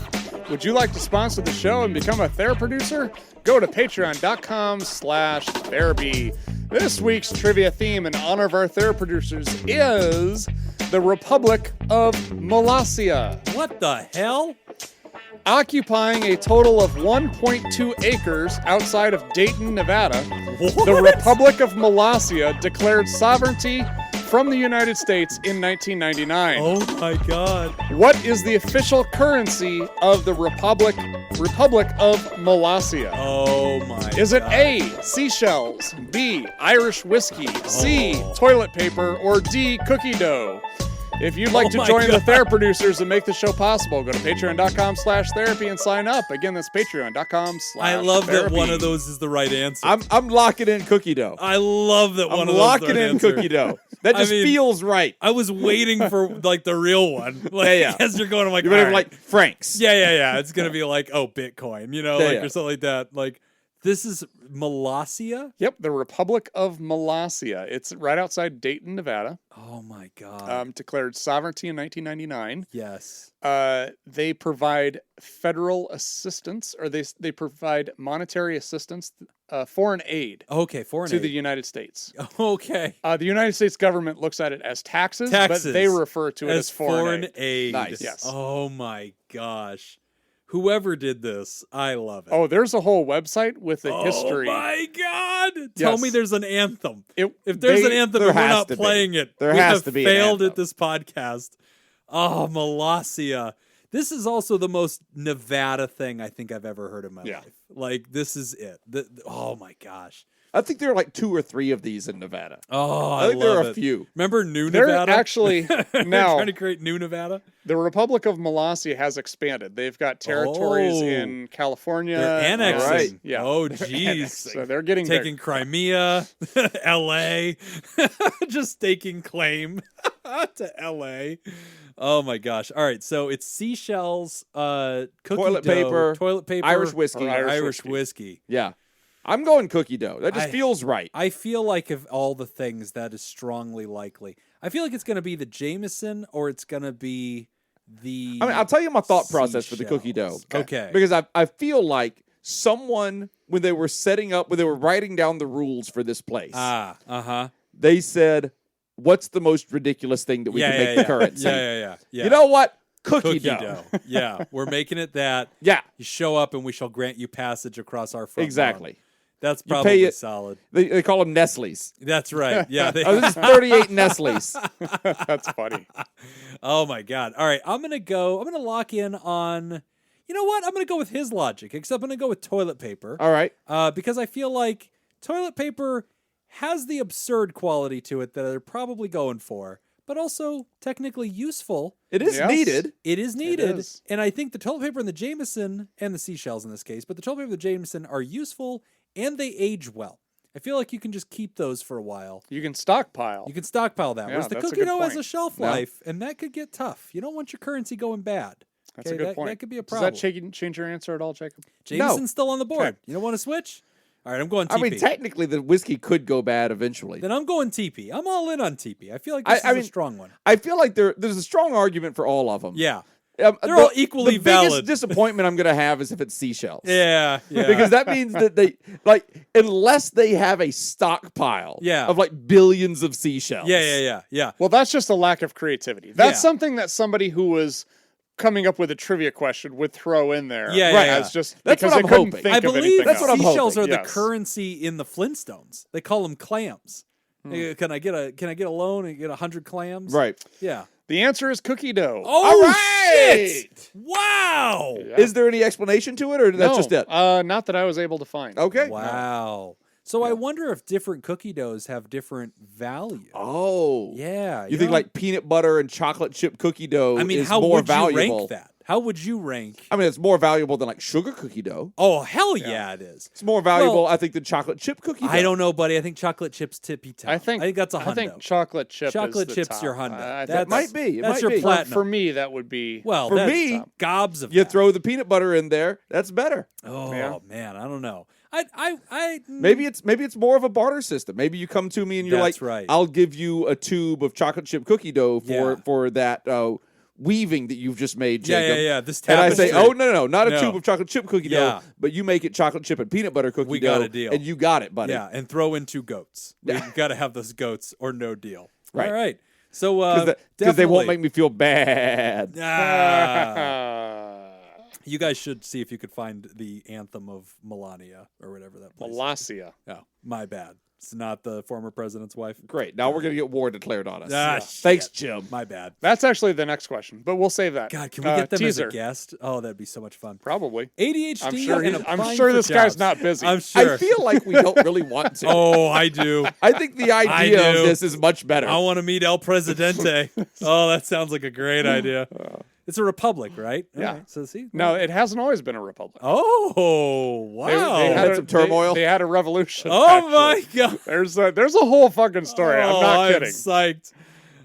Would you like to sponsor the show and become a Theraproducer? Go to patreon.com/therapy. This week's trivia theme in honor of our Theraproducers is the Republic of Molossia. What the hell? Occupying a total of 1.2 acres outside of Dayton, Nevada, What? the Republic of Molossia declared sovereignty from the United States in 1999. Oh my God. What is the official currency of the Republic of Molossia? Oh my Is it God. A, seashells, B, Irish whiskey, C, Oh. toilet paper, or D, cookie dough? If you'd like Oh to my join the God. Theraproducers and make the show possible, go to patreon.com/therapy and sign up. Again, that's patreon.com/therapy. I love that one of those is the right answer. I'm locking in cookie dough. I love that one I'm of those locking is the right in answer. cookie dough. That I just mean, feels right. I was waiting for like the real one. Like, Yeah. as you're going, I'm like, You're better all right. like Frank's. Yeah. It's gonna be like, oh, Bitcoin, Yeah, like yeah. or something like that. Like, this is Molossia. Yep, the Republic of Molossia. It's right outside Dayton, Nevada. Oh my God. Declared sovereignty in 1999. Yes. They provide federal assistance, or they provide monetary assistance, foreign aid Okay, foreign to aid. the United States. Okay. The United States government looks at it as taxes, Taxes. but they refer to it as foreign aid. aid. Nice. Yes. Oh my gosh. Whoever did this, I love it. Oh, there's a whole website with a history. Oh my God. Tell Yes. me there's an anthem. If If there's an anthem there and we're has not to be. playing it, There we has have to be an failed anthem. at this podcast. Oh, Molossia. This is also the most Nevada thing I think I've ever heard in my Yeah. life. Like, this is it. Oh my gosh. I think there are like 2 or 3 of these in Nevada. Oh, I think there love are a it. few. Remember New They're Nevada? actually They're now trying to create New Nevada. the Republic of Malasia has expanded. They've got territories Oh. in California. They're annexing. Right. Yeah. Oh, They're jeez. annexing. So they're getting Taking bigger. Crimea, L.A., just staking claim to L.A. Oh my gosh! All right, so it's seashells, cookie Toilet dough, paper, toilet paper, Irish whiskey. Or Irish whiskey. Yeah. I'm going cookie dough. That just feels right. I feel like of all the things, that is strongly likely. I feel like it's going to be the Jameson, or it's going to be the. I mean, I'll tell you my thought process for the cookie dough. Seashells. Okay. Because I feel like someone, when they were writing down the rules for this place, they said, what's the most ridiculous thing that we can make the currency? Yeah. You know what? Cookie dough. Yeah, we're making it that. Yeah. You show up and we shall grant you passage across our front Exactly. lawn. That's You pay probably it- solid. They call them Nestle's. That's right. Yeah. Oh, this is 38 Nestle's. That's funny. Oh my God. All right. I'm going to lock in on, you know what? I'm going to go with his logic, except I'm going to go with toilet paper. All right. Because I feel like toilet paper has the absurd quality to it that they're probably going for, but also technically useful. It is Yes. needed. It is needed. is. And I think the toilet paper and the Jameson, and the seashells in this case, but the toilet paper and the Jameson are useful and they age well. I feel like you can just keep those for a while. You can stockpile. You can stockpile that. Yeah, Whereas the that's a cookie good dough has a point. shelf Yeah. life, and that could get tough. You don't want your currency going bad. That's a good point. That could be a Does problem. that change your answer at all, Jacob? Jameson's still on the board. Okay. You don't want to switch? All right, I'm going TP. I mean, technically, the whiskey could go bad eventually. Then I'm going TP. I'm all in on TP. I feel like this I is mean, a strong one. I feel like there's a strong argument for all of them. Yeah. They're all equally the valid. biggest disappointment I'm going to have is if it's seashells. Yeah. Because that means that they, unless they have a stockpile Yeah. of billions of seashells. Yeah. Well, that's just a lack of creativity. That's Yeah. something that somebody who was coming up with a trivia question would throw in there. Yeah, right. yeah. As just That's because what they I'm couldn't hoping. think I of believe anything That's what I'm else. seashells hoping. are the Yes. currency in the Flintstones. They call them clams. Can I get a loan and get 100 clams? Right. Yeah. The answer is cookie dough. Oh, All right! shit! Wow. Yeah. Is there any explanation to it, or that's No, just it? Not that I was able to find. Okay. Wow. So I wonder if different cookie doughs have different value. Oh. Yeah. You think know? peanut butter and chocolate chip cookie dough I mean, is how more would valuable? you rank that? How would you rank? I mean, it's more valuable than sugar cookie dough. Oh, hell yeah, it is. It's more valuable, Well, I think, than chocolate chip cookie dough. I don't know, buddy. I think chocolate chips tippy top. I think that's a hundo. I think chocolate chip. Chocolate is the chips top. your hundo. I That think might be. It That's might your be. platinum. for me, that would be. Well, For that's me, gobs of You that. throw the peanut butter in there, that's better. Oh Yeah. man, I don't know. I Maybe it's more of a barter system. Maybe you come to me and you're That's like, right. I'll give you a tube of chocolate chip cookie dough Yeah. for that weaving that you've just made, Yeah, Jacob. yeah. This And I tapestry. say, oh no, not a No. tube of chocolate chip cookie Yeah. dough, but you make it chocolate chip and peanut butter cookie We dough, got a deal. and you got it, buddy. Yeah, and throw in 2 goats. Yeah. We've got to have those goats or no deal. Right. All right. So Because they won't definitely- make me feel bad. Ah. You guys should see if you could find the anthem of Melania or whatever that place. Malasia. Oh, my bad. It's not the former president's wife. Great. Now we're gonna get war declared on us. Ah, Thanks, shit. Jim. My bad. That's actually the next question, but we'll save that. God, can we get them teaser. as a guest? Oh, that'd be so much fun. Probably. ADHD. I'm and sure applying this for guy's jobs. not busy. I'm sure. I feel like we don't really want to. Oh, I do. I think the idea do. of this is much better. I want to meet El Presidente. Oh, that sounds like a great idea. It's a republic, right? Yeah. All right, so see. No, it hasn't always been a republic. Oh, wow. They had some turmoil. They had a revolution. Oh my actually. God. There's a whole fucking story. I'm not kidding. Psyched.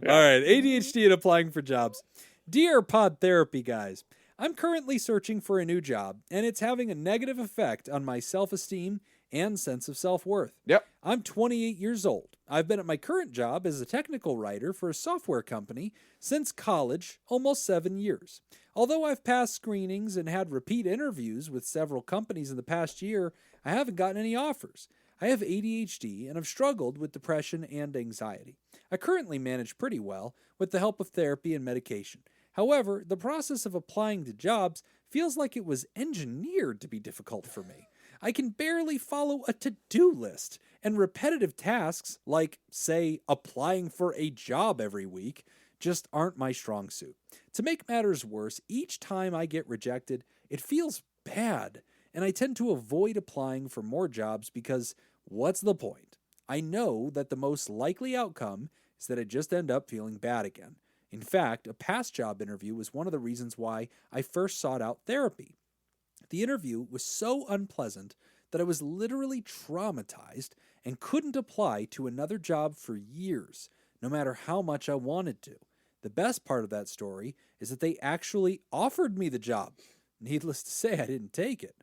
All right. ADHD and applying for jobs. Dear Pod Therapy Guys, I'm currently searching for a new job, and it's having a negative effect on my self-esteem and sense of self-worth. Yep. I'm 28 years old. I've been at my current job as a technical writer for a software company since college, almost 7 years. Although I've passed screenings and had repeat interviews with several companies in the past year, I haven't gotten any offers. I have ADHD and have struggled with depression and anxiety. I currently manage pretty well with the help of therapy and medication. However, the process of applying to jobs feels like it was engineered to be difficult for me. I can barely follow a to-do list, and repetitive tasks like, say, applying for a job every week just aren't my strong suit. To make matters worse, each time I get rejected, it feels bad, and I tend to avoid applying for more jobs because What's the point? I know that the most likely outcome is that I just end up feeling bad again. In fact, a past job interview was one of the reasons why I first sought out therapy. The interview was so unpleasant that I was literally traumatized and couldn't apply to another job for years, no matter how much I wanted to. The best part of that story is that they actually offered me the job. Needless to say, I didn't take it.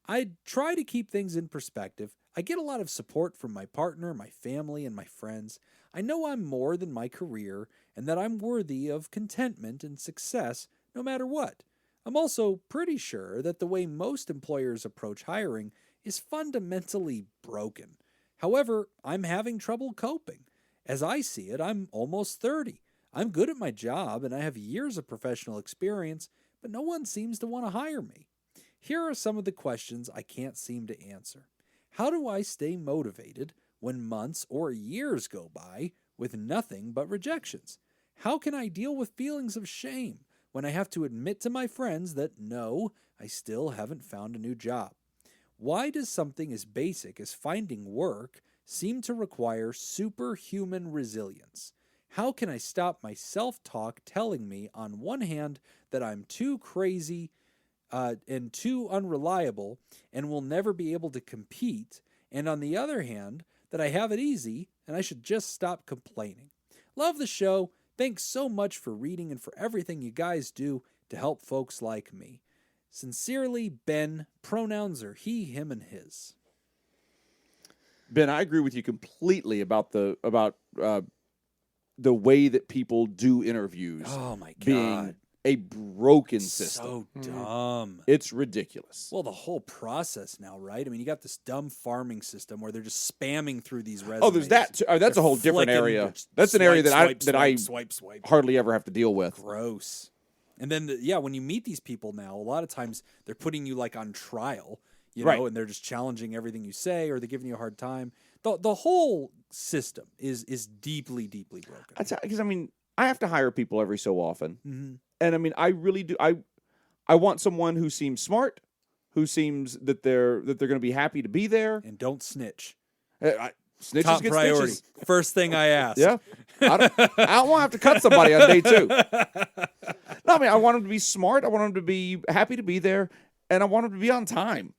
I try to keep things in perspective. I get a lot of support from my partner, my family, and my friends. I know I'm more than my career and that I'm worthy of contentment and success no matter what. I'm also pretty sure that the way most employers approach hiring is fundamentally broken. However, I'm having trouble coping. As I see it, I'm almost 30. I'm good at my job and I have years of professional experience, but no one seems to want to hire me. Here are some of the questions I can't seem to answer. How do I stay motivated when months or years go by with nothing but rejections? How can I deal with feelings of shame when I have to admit to my friends that no, I still haven't found a new job? Why does something as basic as finding work seem to require superhuman resilience? How can I stop my self-talk telling me, on one hand, that I'm too crazy and too unreliable and will never be able to compete, and on the other hand, that I have it easy and I should just stop complaining? Love the show. Thanks so much for reading and for everything you guys do to help folks like me. Sincerely, Ben. Pronouns are he, him, and his. Ben, I agree with you completely about the way that people do interviews. Oh my God. Being a broken system. So dumb. It's ridiculous. Well, the whole process now, right? I mean, you got this dumb farming system where they're just spamming through these resumes. Oh, there's that too. That's They're a whole different flicking, area. just That's an area that I swipe. hardly ever have to deal with. Gross. And then, when you meet these people now, a lot of times they're putting you like on trial, you know, Right. and they're just challenging everything you say, or they're giving you a hard time. The whole system is deeply, deeply broken. Because I mean, I have to hire people every so often, Mm-hmm. and I mean, I really do. I want someone who seems smart, who seems that they're going to be happy to be there. And don't snitch. Snitches Top get priority. stitches. First thing I ask. Yeah, I don't want to have to cut somebody on day 2. No, I mean, I want them to be smart. I want them to be happy to be there, and I want them to be on time.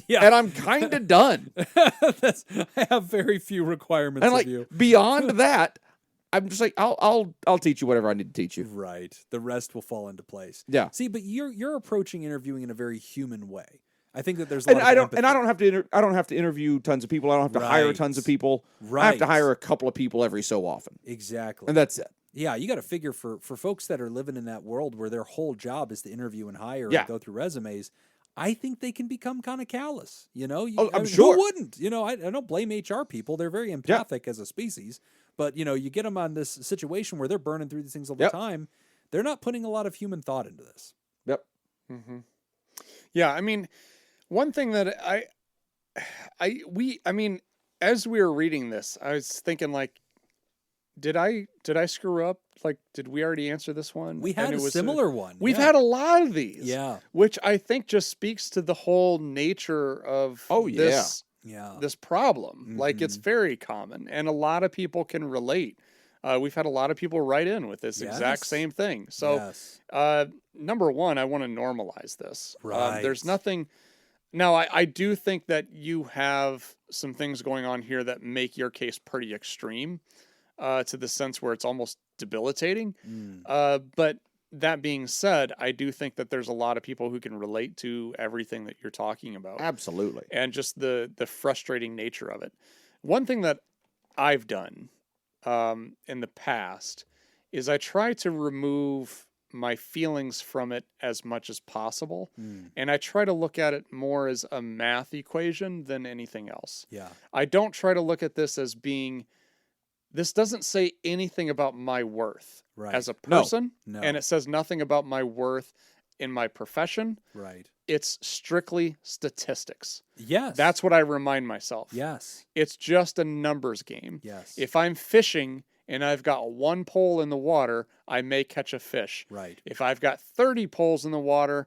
Yeah. And I'm kind of done. I have very few requirements And of like you. beyond that, I'm just like, I'll teach you whatever I need to teach you. Right. The rest will fall into place. Yeah. See, but you're approaching interviewing in a very human way. I think that there's a And lot of empathy. I don't have to interview tons of people. I don't have to hire Right. tons of people. I Right. have to hire a couple of people every so often, Exactly. and that's it. Yeah, you got to figure for folks that are living in that world where their whole job is to interview and hire Yeah. and go through resumes. I think they can become kind of callous. You know, I'm sure. Who wouldn't? You know, I don't blame HR people. They're very empathic as a species. But, you know, you get them on this situation where they're burning through these things all the Yep. time. They're not putting a lot of human thought into this. Yep. Mm-hmm. Yeah, I mean, one thing that I mean, as we were reading this, I was thinking like, did I screw up? Like, did we already answer this one? We had And a it was similar one. We've yeah. had a lot of these. Yeah. Which I think just speaks to the whole nature of this Yeah. this problem. Like, it's Mhm. very common, and a lot of people can relate. We've had a lot of people write in with this exact Yes. same thing. So, Yes. number one, I want to normalize this. Right. There's nothing. Now, I do think that you have some things going on here that make your case pretty extreme, to the sense where it's almost debilitating. But that being said, I do think that there's a lot of people who can relate to everything that you're talking about. Absolutely. And just the frustrating nature of it. One thing that I've done in the past is I try to remove my feelings from it as much as possible. And I try to look at it more as a math equation than anything else. Yeah. I don't try to look at this as being, this doesn't say anything about my worth Right. as a person. No. And it says nothing about my worth in my profession. Right. It's strictly statistics. Yes. That's what I remind myself. Yes. It's just a numbers game. Yes. If I'm fishing and I've got one pole in the water, I may catch a fish. Right. If I've got 30 poles in the water,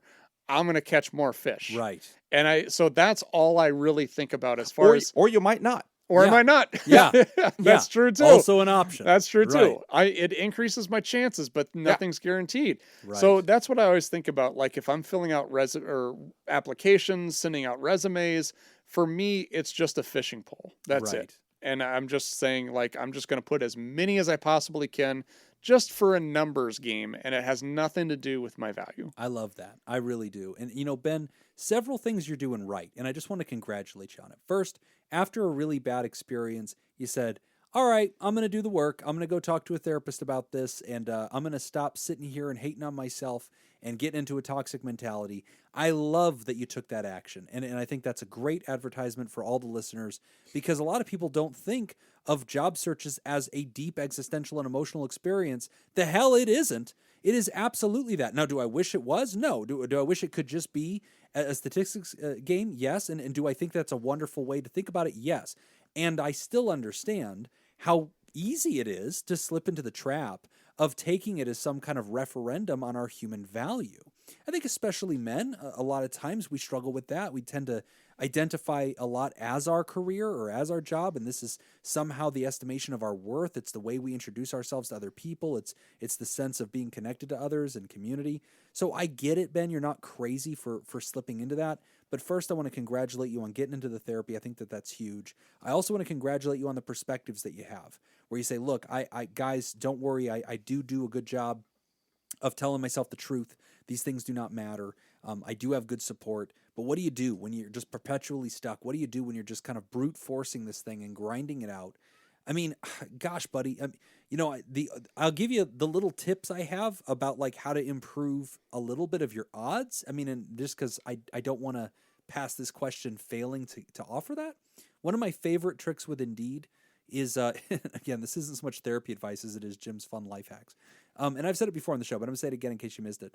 I'm going to catch more fish. Right. And so that's all I really think about as far as, or you might not. or Yeah. am I not? Yeah. That's true too. Also an option. That's true Right. too. It increases my chances, but nothing's guaranteed. Right. So that's what I always think about. Like if I'm filling out or applications, sending out resumes, for me, it's just a fishing pole. That's Right. it. And I'm just saying, like, I'm just going to put as many as I possibly can just for a numbers game. And it has nothing to do with my value. I love that. I really do. And, Ben, several things you're doing right. And I just want to congratulate you on it. First, after a really bad experience, you said, all right, I'm going to do the work. I'm going to go talk to a therapist about this. And I'm going to stop sitting here and hating on myself and getting into a toxic mentality. I love that you took that action. And I think that's a great advertisement for all the listeners, because a lot of people don't think of job searches as a deep existential and emotional experience. The hell it isn't. It is absolutely that. Now, do I wish it was? No. Do I wish it could just be a statistics game? Yes. And do I think that's a wonderful way to think about it? Yes. And I still understand how easy it is to slip into the trap of taking it as some kind of referendum on our human value. I think especially men, a lot of times we struggle with that. We tend to identify a lot as our career or as our job, and this is somehow the estimation of our worth. It's the way we introduce ourselves to other people. It's the sense of being connected to others and community. So I get it, Ben. You're not crazy for slipping into that. But first, I want to congratulate you on getting into the therapy. I think that that's huge. I also want to congratulate you on the perspectives that you have, where you say, look, I guys, don't worry. I do a good job of telling myself the truth. These things do not matter. I do have good support. But what do you do when you're just perpetually stuck? What do you do when you're just kind of brute forcing this thing and grinding it out? I mean, gosh, buddy, I'll give you the little tips I have about like how to improve a little bit of your odds. I mean, and just because I don't want to pass this question failing to offer that. One of my favorite tricks with Indeed is, again, this isn't so much therapy advice as it is Jim's fun life hacks. And I've said it before on the show, but I'm going to say it again in case you missed it.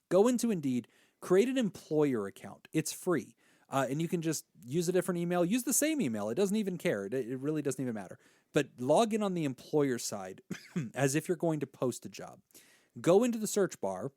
Go into Indeed, create an employer account. It's free. And you can just use a different email, use the same email. It doesn't even care. It really doesn't even matter. But log in on the employer side as if you're going to post a job. Go into the search bar,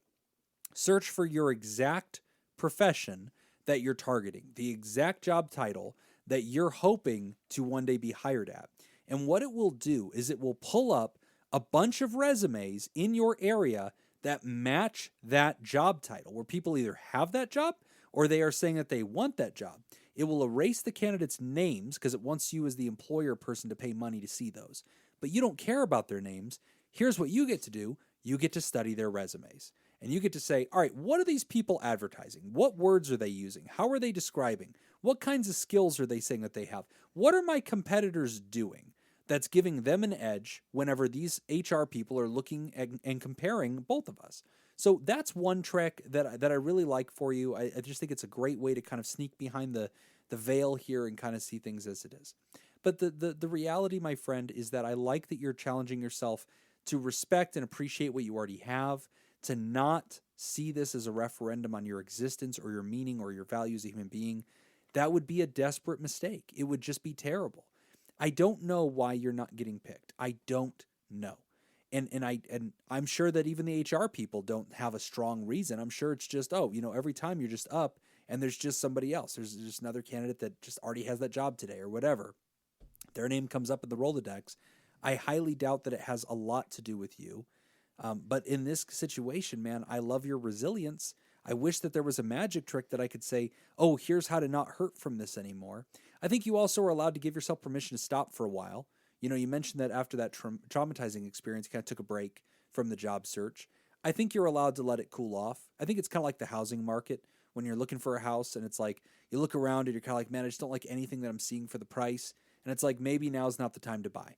search for your exact profession that you're targeting, the exact job title that you're hoping to one day be hired at. And what it will do is it will pull up a bunch of resumes in your area that match that job title, where people either have that job or they are saying that they want that job. It will erase the candidates' names because it wants you as the employer person to pay money to see those. But you don't care about their names. Here's what you get to do. You get to study their resumes. And you get to say, all right, what are these people advertising? What words are they using? How are they describing? What kinds of skills are they saying that they have? What are my competitors doing that's giving them an edge whenever these HR people are looking and comparing both of us? So that's one trick that I really like for you. I just think it's a great way to kind of sneak behind the veil here and kind of see things as it is. But the reality, my friend, is that I like that you're challenging yourself to respect and appreciate what you already have, to not see this as a referendum on your existence or your meaning or your value as a human being. That would be a desperate mistake. It would just be terrible. I don't know why you're not getting picked. I don't know. And I'm sure that even the HR people don't have a strong reason. I'm sure it's just, every time you're just up and there's just somebody else. There's just another candidate that just already has that job today or whatever. Their name comes up in the Rolodex. I highly doubt that it has a lot to do with you. But in this situation, man, I love your resilience. I wish that there was a magic trick that I could say, oh, here's how to not hurt from this anymore. I think you also are allowed to give yourself permission to stop for a while. You mentioned that after that traumatizing experience, you kind of took a break from the job search. I think you're allowed to let it cool off. I think it's kind of like the housing market when you're looking for a house and it's like you look around and you're kind of like, man, I just don't like anything that I'm seeing for the price. And it's like, maybe now's not the time to buy.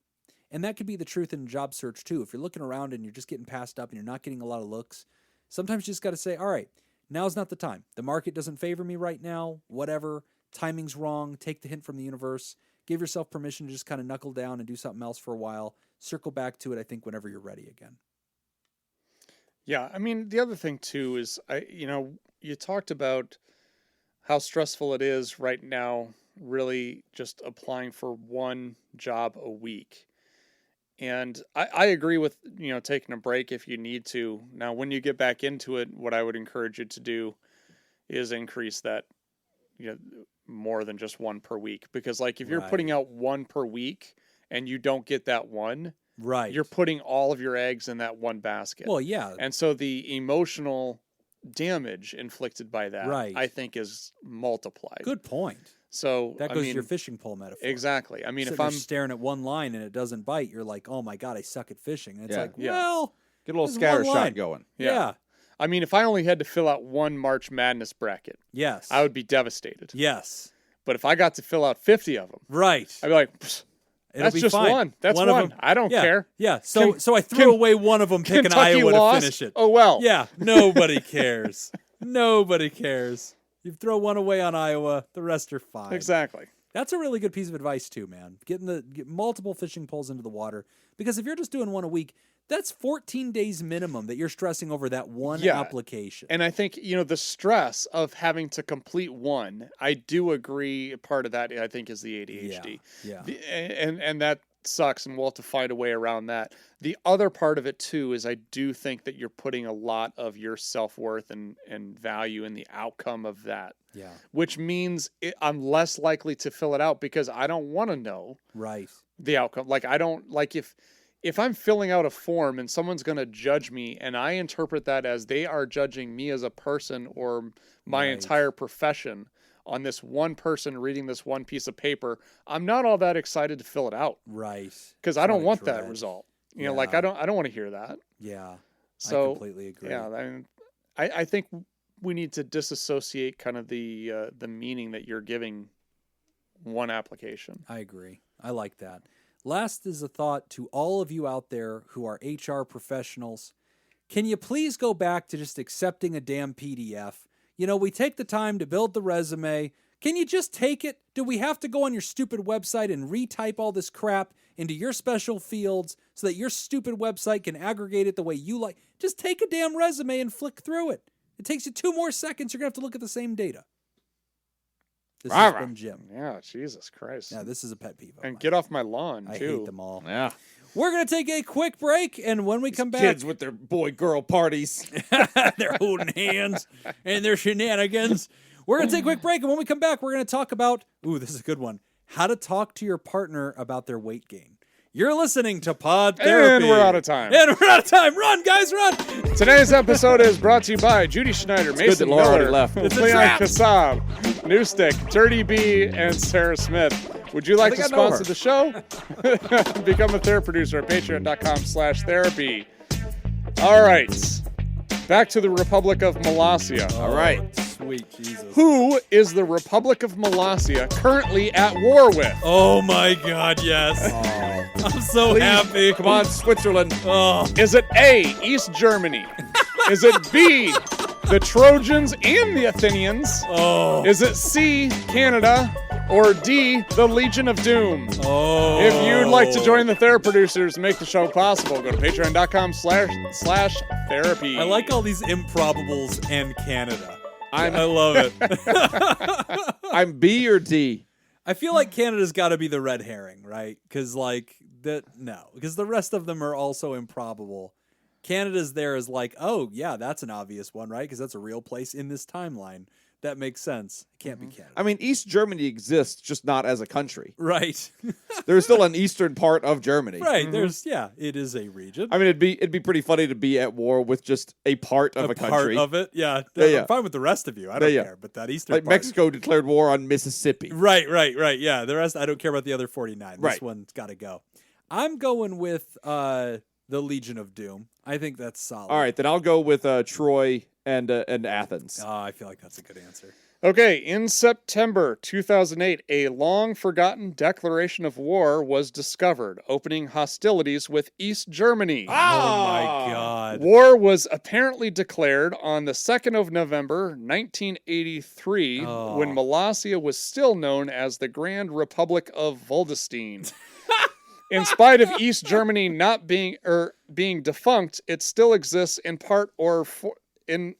And that could be the truth in job search too. If you're looking around and you're just getting passed up and you're not getting a lot of looks, sometimes you just got to say, all right, now's not the time. The market doesn't favor me right now, whatever. Timing's wrong. Take the hint from the universe. Give yourself permission to just kind of knuckle down and do something else for a while. Circle back to it, I think, whenever you're ready again. Yeah, I mean, the other thing too is, you talked about how stressful it is right now, really just applying for one job a week. And I agree with, taking a break if you need to. Now, when you get back into it, what I would encourage you to do is increase that, more than just one per week. Because like if you're Right. putting out one per week and you don't get that one, Right. you're putting all of your eggs in that one basket. Well, yeah. And so the emotional damage inflicted by that, Right. I think, is multiplied. Good point. So That I goes mean, to your fishing pole metaphor. exactly. I mean, So if you're I'm staring at one line and it doesn't bite, you're like, oh my God, I suck at fishing. And it's Yeah. like, Yeah. well, Get a little There's scatter one shot line. going. yeah. I mean, if I only had to fill out one March Madness bracket, Yes. I would be devastated. Yes. But if I got to fill out 50 of them, Right. I'd be like, It'll that's be just fine. one. That's One of one. them- I don't Yeah. care. Yeah. So Ken- so I threw Ken- away one of them picking Kentucky Iowa lost. to finish it. Oh, well. Yeah. Nobody cares. Nobody cares. You throw one away on Iowa, the rest are fine. Exactly. That's a really good piece of advice too, man. Get multiple fishing poles into the water, because if you're just doing one a week, that's 14 days minimum that you're stressing over that one Yeah. application. And I think, the stress of having to complete one, I do agree part of that, I think, is the ADHD. Yeah. And that sucks, and we'll have to find a way around that. The other part of it, too, is I do think that you're putting a lot of your self-worth and value in the outcome of that, Yeah. which means I'm less likely to fill it out because I don't want to know Right. the outcome. Like, I don't, like, if I'm filling out a form and someone's going to judge me and I interpret that as they are judging me as a person or my Right. entire profession on this one person reading this one piece of paper, I'm not all that excited to fill it out Right. because I It's don't not a want that dread. result. Yeah. Like, I don't want to hear that. Yeah. I So, completely agree. yeah, I mean, I think we need to disassociate kind of the meaning that you're giving one application. I agree. I like that. Last is a thought to all of you out there who are HR professionals. Can you please go back to just accepting a damn PDF? We take the time to build the resume. Can you just take it? Do we have to go on your stupid website and retype all this crap into your special fields so that your stupid website can aggregate it the way you like? Just take a damn resume and flick through it. It takes you 2 more seconds. You're going to have to look at the same data. This has been Jim. Yeah, Jesus Christ. Yeah, this is a pet peeve of And mine. get off my lawn, I too. hate them all. Yeah. We're going to take a quick break, and when we come back, Kids with their boy-girl parties. they're holding hands and their shenanigans. We're going to take a quick break, and when we come back, we're going to talk about, this is a good one, how to talk to your partner about their weight gain. You're listening to Pod Therapy. And we're out of time. And we're out of time. Run, guys, run. Today's episode is brought to you by Judy Schneider, good Mason that Laura already Miller, left. It's a Leon trap. Kassab, Newstick, Dirty B, and Sarah Smith. Would you like to think I know sponsor the show? Become a therapy producer at patreon.com/therapy. All right. Back to the Republic of Molossia. All right. Sweet Jesus. Who is the Republic of Molossia currently at war with? Oh, my God, yes. I'm so happy. Come on, Switzerland. Oh, Is it A, East Germany? Is it B, the Trojans and the Athenians? oh, Is it C, Canada? Or D, the Legion of Doom? oh. If you'd like to join the Therapy Producers and make the show possible, go to patreon.com/therapy. I like all these improbables and Canada. I'm I love it. I'm B or D. I feel like Canada's got to be the red herring, right? Because because the rest of them are also improbable. Canada's there is like, oh yeah, that's an obvious one, right? Because that's a real place in this timeline. That makes sense. It can't be Canada, I mean, East Germany exists, just not as a country. right? There's still an eastern part of Germany. Right. It is a region. I mean, it'd be pretty funny to be at war with just a part of a country. Part of it, yeah. Yeah. I'm fine with the rest of you. I don't Yeah. care. But that eastern Like part, Mexico declared war on Mississippi. Right. Yeah, the rest I don't care about the other 49. This Right. one's got to go. I'm going with the Legion of Doom. I think that's solid. All right, then I'll go with Troy and Athens. Oh, I feel like that's a good answer. Okay, in September 2008, a long-forgotten declaration of war was discovered, opening hostilities with East Germany. Oh my God. War was apparently declared on the 2nd of November, 1983, Oh. when Molossia was still known as the Grand Republic of Voldestein. In spite of East Germany not being defunct, it still exists in part in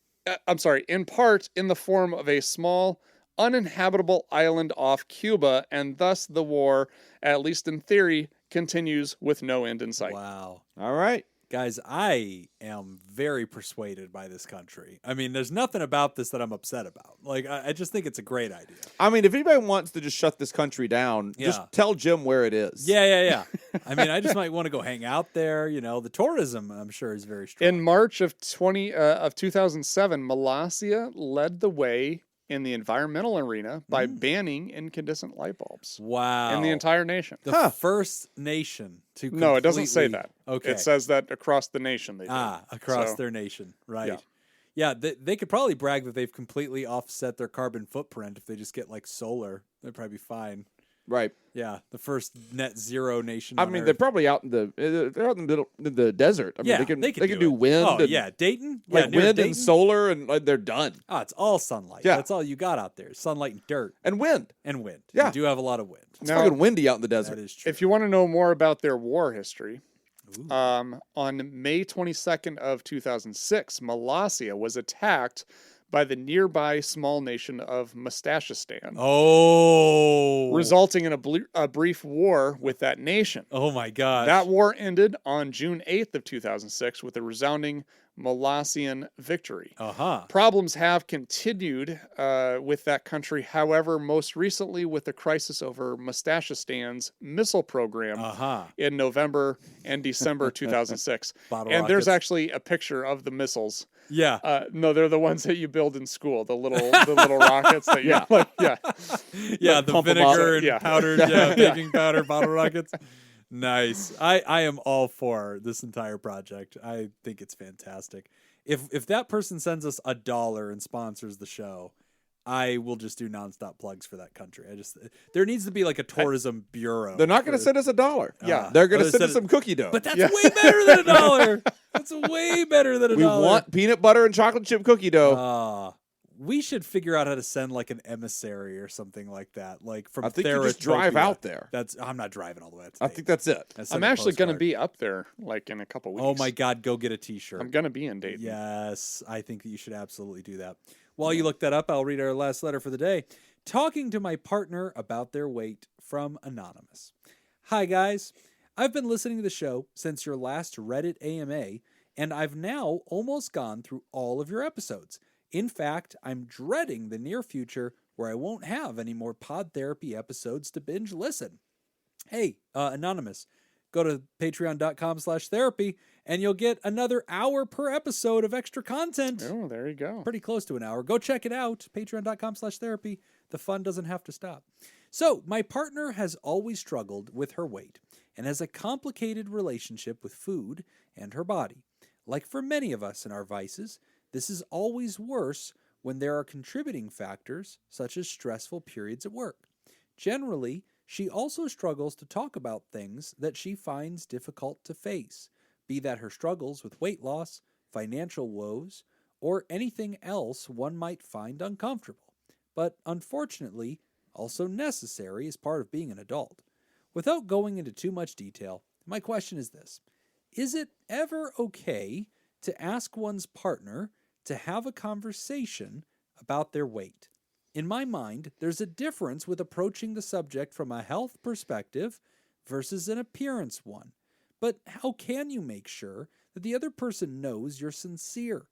part in the form of a small, uninhabitable island off Cuba, and thus the war, at least in theory, continues with no end in sight. Wow. All right. Guys, I am very persuaded by this country. I mean, there's nothing about this that I'm upset about. Like, I just think it's a great idea. I mean, if anybody wants to just shut this country down, just tell Jim where it is. Yeah. I mean, I just might want to go hang out there. You know, the tourism, I'm sure, is very strong. In March of 2007, Malaysia led the way in the environmental arena by banning incandescent light bulbs. Wow. In the entire nation. The first nation to No, it doesn't say that. Okay. It says that across the nation they did. Across their nation. Right. Yeah, they could probably brag that they've completely offset their carbon footprint if they just get like solar. They'd probably be fine. Right. Yeah, the first net zero nation. I mean, they're probably out in the desert. I mean, they can do wind. Oh, yeah, Dayton. Like wind Dayton? And solar, and they're done. Oh, it's all sunlight. Yeah. That's all you got out there. Sunlight and dirt. And wind. Yeah. You do have a lot of wind. It's fucking windy out in the desert. That is true. If you want to know more about their war history, on May 22nd of 2006, Malaysia was attacked by the nearby small nation of Mustachistan. Oh. Resulting in a brief war with that nation. Oh, my gosh. That war ended on June 8th of 2006 with a resounding Malaysian victory. Problems have continued with that country, however, most recently with the crisis over Mustachistan's missile program in November and December 2006. And there's actually a picture of the missiles. Yeah. No, they're the ones that you build in school, the little rockets that you Yeah, the vinegar and powdered baking powder bottle rockets. Nice. I am all for this entire project. I think it's fantastic. If that person sends us $1 and sponsors the show, I will just do nonstop plugs for that country. There needs to be like a tourism bureau. They're not going to send us $1. Yeah, they're going to send us some cookie dough. But that's way better than $1. That's way better than $1. We want peanut butter and chocolate chip cookie dough. We should figure out how to send like an emissary or something like that. Like from I think you just drive out there. I'm not driving all the way out to I think that's it. I'm actually going to be up there like in a couple weeks. Oh my God, go get a t-shirt. I'm going to be in Dayton. Yes, I think that you should absolutely do that. While you look that up, I'll read our last letter for the day. Talking to my partner about their weight from Anonymous. Hi guys, I've been listening to the show since your last Reddit AMA, and I've now almost gone through all of your episodes. In fact, I'm dreading the near future where I won't have any more Pod Therapy episodes to binge listen. Hey, Anonymous, go to patreon.com/therapy and you'll get another hour per episode of extra content. Oh, there you go. Pretty close to an hour. Go check it out. Patreon.com/therapy. The fun doesn't have to stop. So, my partner has always struggled with her weight and has a complicated relationship with food and her body. Like for many of us in our vices, this is always worse when there are contributing factors such as stressful periods at work. Generally, she also struggles to talk about things that she finds difficult to face, be that her struggles with weight loss, financial woes, or anything else one might find uncomfortable, but unfortunately also necessary as part of being an adult. Without going into too much detail, my question is this: is it ever okay to ask one's partner to have a conversation about their weight? In my mind, there's a difference with approaching the subject from a health perspective versus an appearance one. But how can you make sure that the other person knows you're sincere?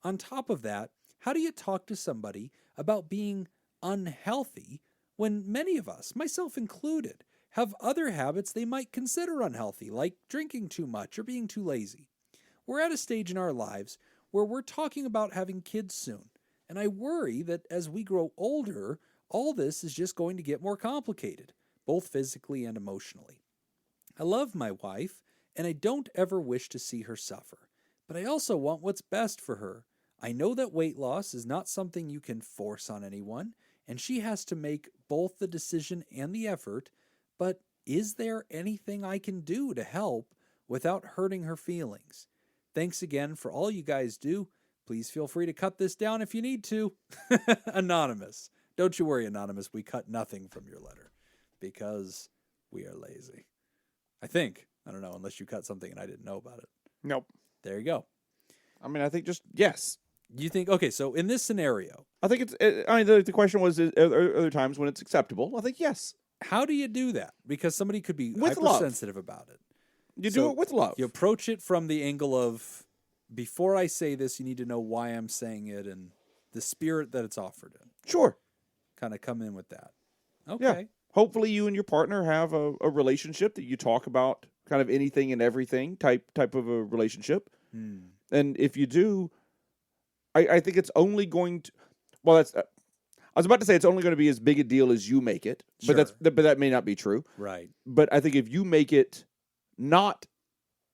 On top of that, how do you talk to somebody about being unhealthy when many of us, myself included, have other habits they might consider unhealthy, like drinking too much or being too lazy? We're at a stage in our lives where we're talking about having kids soon, and I worry that as we grow older, all this is just going to get more complicated, both physically and emotionally. I love my wife, and I don't ever wish to see her suffer, but I also want what's best for her. I know that weight loss is not something you can force on anyone, and she has to make both the decision and the effort, but is there anything I can do to help without hurting her feelings? Thanks again for all you guys do. Please feel free to cut this down if you need to. Anonymous. Don't you worry, Anonymous. We cut nothing from your letter because we are lazy. I think. I don't know, unless you cut something and I didn't know about it. Nope. There you go. I mean, I think just yes. You think, okay, so in this scenario, I think the question was, are there times when it's acceptable? I think yes. How do you do that? Because somebody could be With hypersensitive about it. You do it with love. You approach it from the angle of, before I say this, you need to know why I'm saying it and the spirit that it's offered in. Sure. Kind of come in with that. Okay. Yeah. Hopefully you and your partner have a relationship that you talk about kind of anything and everything type of a relationship. And if you do, I think it's only going to, well, that's, I was about to say it's only going to be as big a deal as you make it, but that may not be true. Right. But I think if you make it not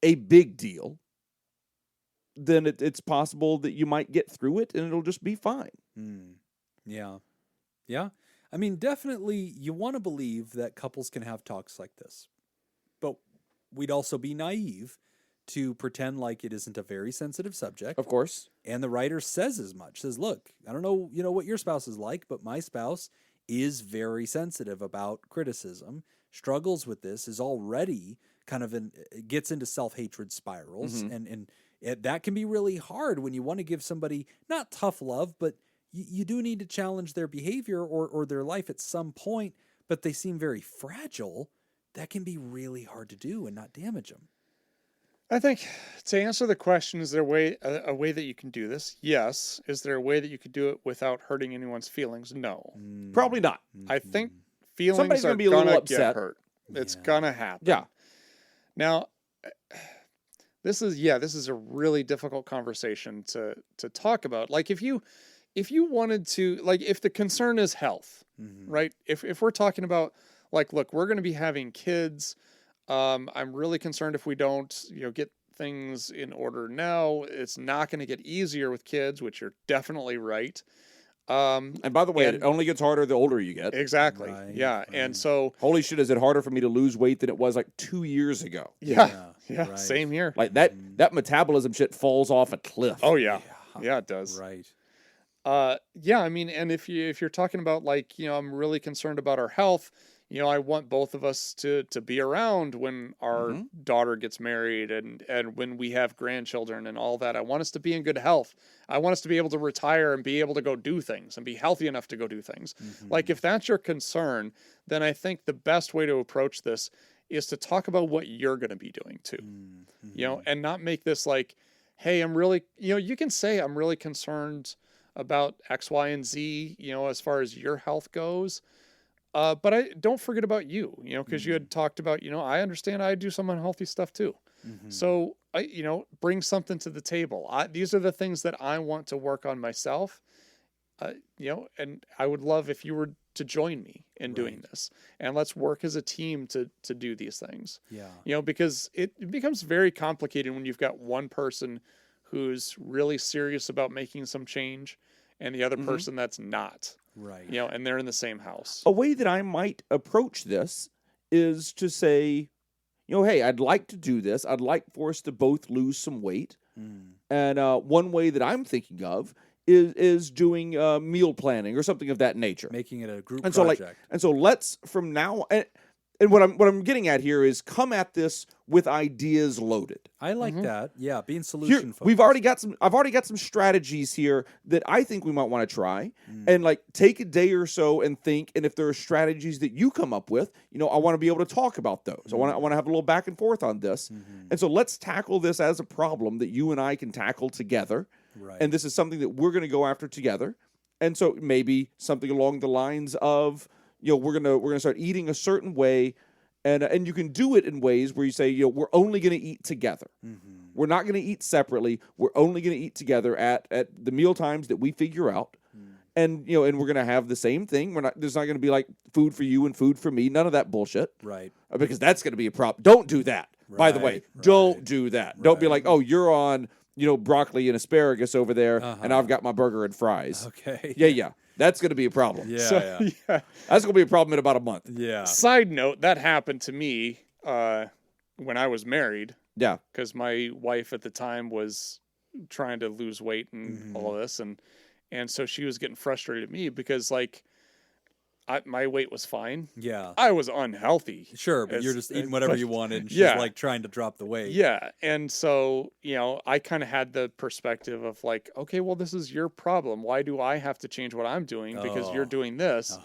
a big deal, then it's possible that you might get through it and it'll just be fine. Yeah. Yeah. I mean, definitely you want to believe that couples can have talks like this, but we'd also be naive to pretend like it isn't a very sensitive subject. Of course. And the writer says as much, says, look, I don't know, what your spouse is like, but my spouse is very sensitive about criticism, struggles with this, is already kind of gets into self-hatred spirals. And that can be really hard when you want to give somebody not tough love, but you do need to challenge their behavior or their life at some point, but they seem very fragile. That can be really hard to do and not damage them. I think to answer the question, is there a way that you can do this? Yes. Is there a way that you could do it without hurting anyone's feelings? No. Probably not. I think feelings Somebody's are gonna be a little gonna upset. get hurt. It's gonna happen. Yeah. Now, this is a really difficult conversation to talk about. Like if you wanted to, like if the concern is health, right? If we're talking about like, look, we're going to be having kids. I'm really concerned if we don't, get things in order now, it's not going to get easier with kids, which you're definitely right. And by the way, it only gets harder the older you get. Exactly. Right, Yeah. right. And so, Holy shit, is it harder for me to lose weight than it was like 2 years ago? yeah, right. same here. Like that metabolism shit falls off a cliff. Oh yeah. Yeah, it does. Right. Yeah, I mean, and if you're talking about like, I'm really concerned about our health, I want both of us to be around when our daughter gets married and when we have grandchildren and all that. I want us to be in good health. I want us to be able to retire and be able to go do things and be healthy enough to go do things. Like if that's your concern, then I think the best way to approach this is to talk about what you're going to be doing too, and not make this like, hey, I'm really, you can say I'm really concerned about X, Y, and Z, as far as your health goes. But I don't forget about you, because you had talked about, I understand I do some unhealthy stuff too. So bring something to the table. These are the things that I want to work on myself, and I would love if you were to join me in doing this, and let's work as a team to do these things. Yeah. Because it becomes very complicated when you've got one person who's really serious about making some change and the other person that's not. Right. And they're in the same house. A way that I might approach this is to say, hey, I'd like to do this. I'd like for us to both lose some weight. And one way that I'm thinking of is doing meal planning or something of that nature. Making it a group and project. So let's from now and what I'm getting at here is come at this with ideas loaded. I like that. Yeah, being solution focused. I've already got some strategies here that I think we might want to try, and like take a day or so and think. And if there are strategies that you come up with, I want to be able to talk about those. I want to have a little back and forth on this. And so let's tackle this as a problem that you and I can tackle together. Right. And this is something that we're going to go after together. And so maybe something along the lines of, we're gonna start eating a certain way, and you can do it in ways where you say, we're only gonna eat together. We're not gonna eat separately. We're only gonna eat together at the meal times that we figure out, and and we're gonna have the same thing. There's not gonna be like food for you and food for me. None of that bullshit. Right. Because that's gonna be a problem. Don't do that. By the way, don't do that. Don't be like, oh, you're on broccoli and asparagus over there, and I've got my burger and fries. Okay. Yeah. That's going to be a problem. Yeah. Yeah. That's going to be a problem in about a month. Yeah. Side note, that happened to me when I was married. Yeah. Because my wife at the time was trying to lose weight and all this. And so she was getting frustrated at me because, like, my weight was fine. Yeah. I was unhealthy. Sure, but you're just eating whatever but- you wanted. And she's yeah. like trying to drop the weight. Yeah. And so, I kind of had the perspective of like, okay, well, this is your problem. Why do I have to change what I'm doing because you're Oh. doing this?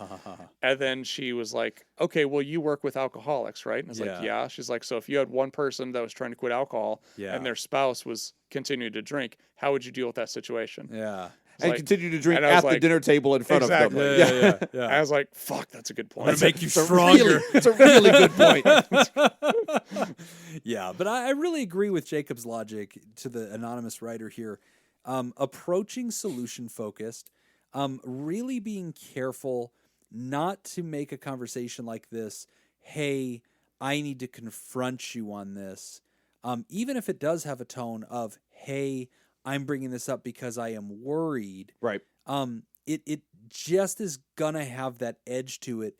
And then she was like, okay, well, you work with alcoholics, right? And I was like, yeah. She's like, so if you had one person that was trying to quit alcohol and their spouse was continuing to drink, how would you deal with that situation? Yeah. And like- continue to drink and I was at the like- dinner table in front Exactly. of them. Yeah. I was like, fuck, that's a good point. I'm gonna make you It's a stronger. It's a really good point. Yeah, but I really agree with Jacob's logic to the anonymous writer here. Approaching solution focused, really being careful not to make a conversation like this, hey, I need to confront you on this. Even if it does have a tone of, hey, I'm bringing this up because I am worried. Right. It just is gonna have that edge to it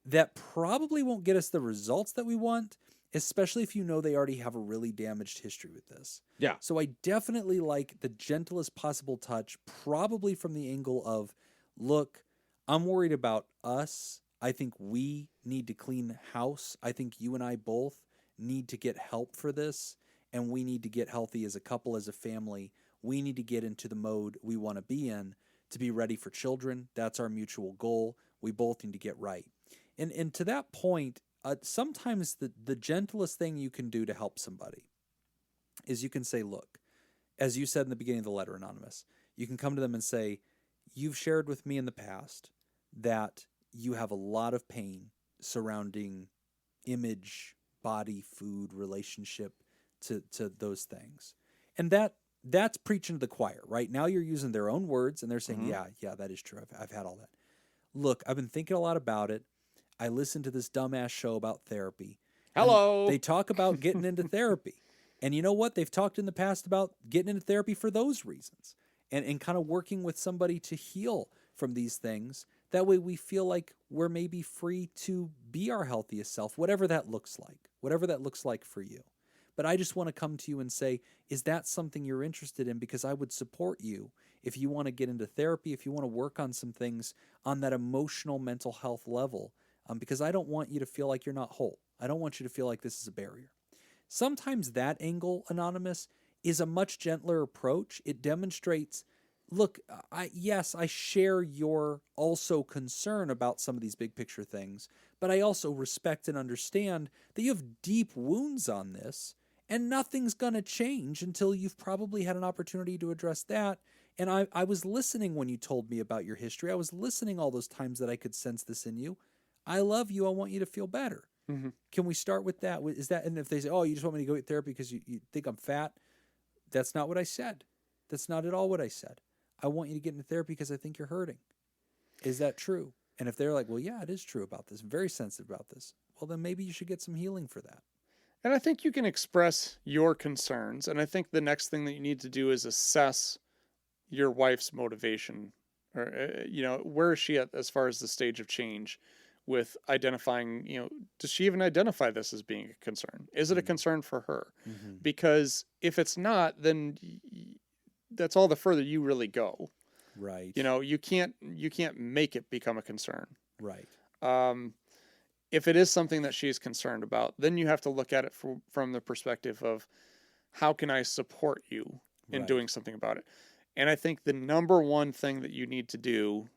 that probably won't get us the results that we want, especially if you know they already have a really damaged history with this. Yeah. So I definitely like the gentlest possible touch, probably from the angle of, look, I'm worried about us. I think we need to clean house. I think you and I both need to get help for this, and we need to get healthy as a couple, as a family. We need to get into the mode we want to be in to be ready for children. That's our mutual goal. We both need to get right. And to that point, sometimes the gentlest thing you can do to help somebody is you can say, look, as you said in the beginning of the letter, Anonymous, you can come to them and say, you've shared with me in the past that you have a lot of pain surrounding image, body, food, relationship to those things. And that's preaching to the choir, right? Now you're using their own words and they're saying, yeah, that is true. I've had all that. Look, I've been thinking a lot about it. I listened to this dumbass show about therapy. Hello. They talk about getting into therapy. And you know what? They've talked in the past about getting into therapy for those reasons and kind of working with somebody to heal from these things. That way we feel like we're maybe free to be our healthiest self, whatever that looks like for you. But I just want to come to you and say, is that something you're interested in? Because I would support you if you want to get into therapy, if you want to work on some things on that emotional mental health level, because I don't want you to feel like you're not whole. I don't want you to feel like this is a barrier. Sometimes that angle, Anonymous, is a much gentler approach. It demonstrates, look, I share your also concern about some of these big picture things, but I also respect and understand that you have deep wounds on this, and nothing's going to change until you've probably had an opportunity to address that. And I was listening when you told me about your history. I was listening all those times that I could sense this in you. I love you. I want you to feel better. Mm-hmm. Can we start with that? Is that, and if they say, oh, you just want me to go get therapy because you think I'm fat, that's not what I said. That's not at all what I said. I want you to get into therapy because I think you're hurting. Is that true? And if they're like, well, yeah, it is true about this, I'm very sensitive about this, well, then maybe you should get some healing for that. And I think you can express your concerns. And I think the next thing that you need to do is assess your wife's motivation, or, where is she at as far as the stage of change with identifying, does she even identify this as being a concern? Is it a concern for her? Mm-hmm. Because if it's not, then that's all the further you really go. Right. You can't make it become a concern. Right. If it is something that she's concerned about, then you have to look at it from the perspective of how can I support you in Right. doing something about it? And I think the number one thing that you need to do,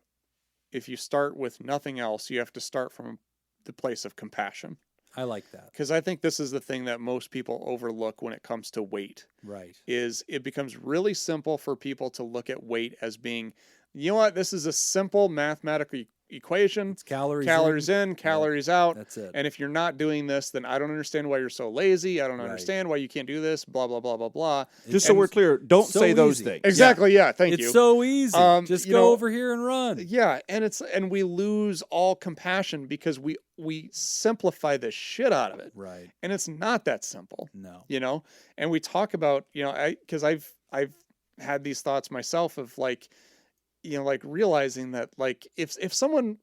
if you start with nothing else, you have to start from the place of compassion. I like that. Because I think this is the thing that most people overlook when it comes to weight. Right. Is it becomes really simple for people to look at weight as being, you know what, this is a simple mathematical equation. It's calories in, calories out. That's it. And if you're not doing this, then I don't understand why you're so lazy. I don't Right. understand why you can't do this, blah, blah, blah, blah, blah. Just so we're clear, don't so say those easy. things. Exactly. Yeah. Thank It's you. so easy. Just you go know, over here and run. Yeah. And we lose all compassion because we simplify the shit out of it. Right. And it's not that simple, No. and we talk about, because I've had these thoughts myself of like, realizing that like, if someone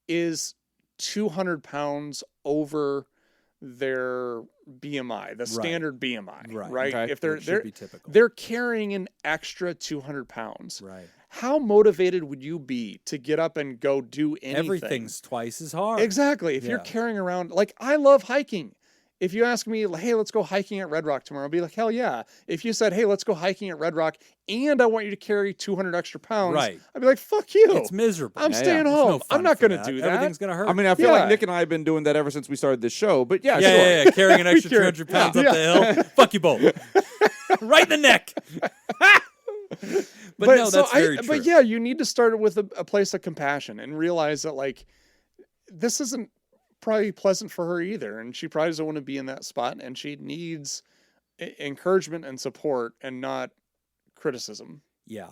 is 200 pounds over their BMI, the standard BMI, right? Okay. If Which should be typical. they're carrying an extra 200 pounds. Right. how motivated would you be to get up and go do anything? Everything's twice as hard. Exactly. If you're carrying around, like, I love hiking. If you ask me, hey, let's go hiking at Red Rock tomorrow, I'll be like, hell yeah. If you said, hey, let's go hiking at Red Rock and I want you to carry 200 extra pounds, Right. I'd be like, fuck you. It's miserable. I'm staying There's home. no fun I'm not for going to do that. Everything's going to hurt. I mean, I feel Yeah. like Nick and I have been doing that ever since we started this show. But yeah, yeah, sure. carrying an extra Carry- 200 pounds up the hill. Fuck you both. Right in the neck. But no, that's very true. But yeah, you need to start with a place of compassion and realize that, like, this isn't probably pleasant for her either. And she probably doesn't want to be in that spot. And she needs encouragement and support and not criticism. Yeah.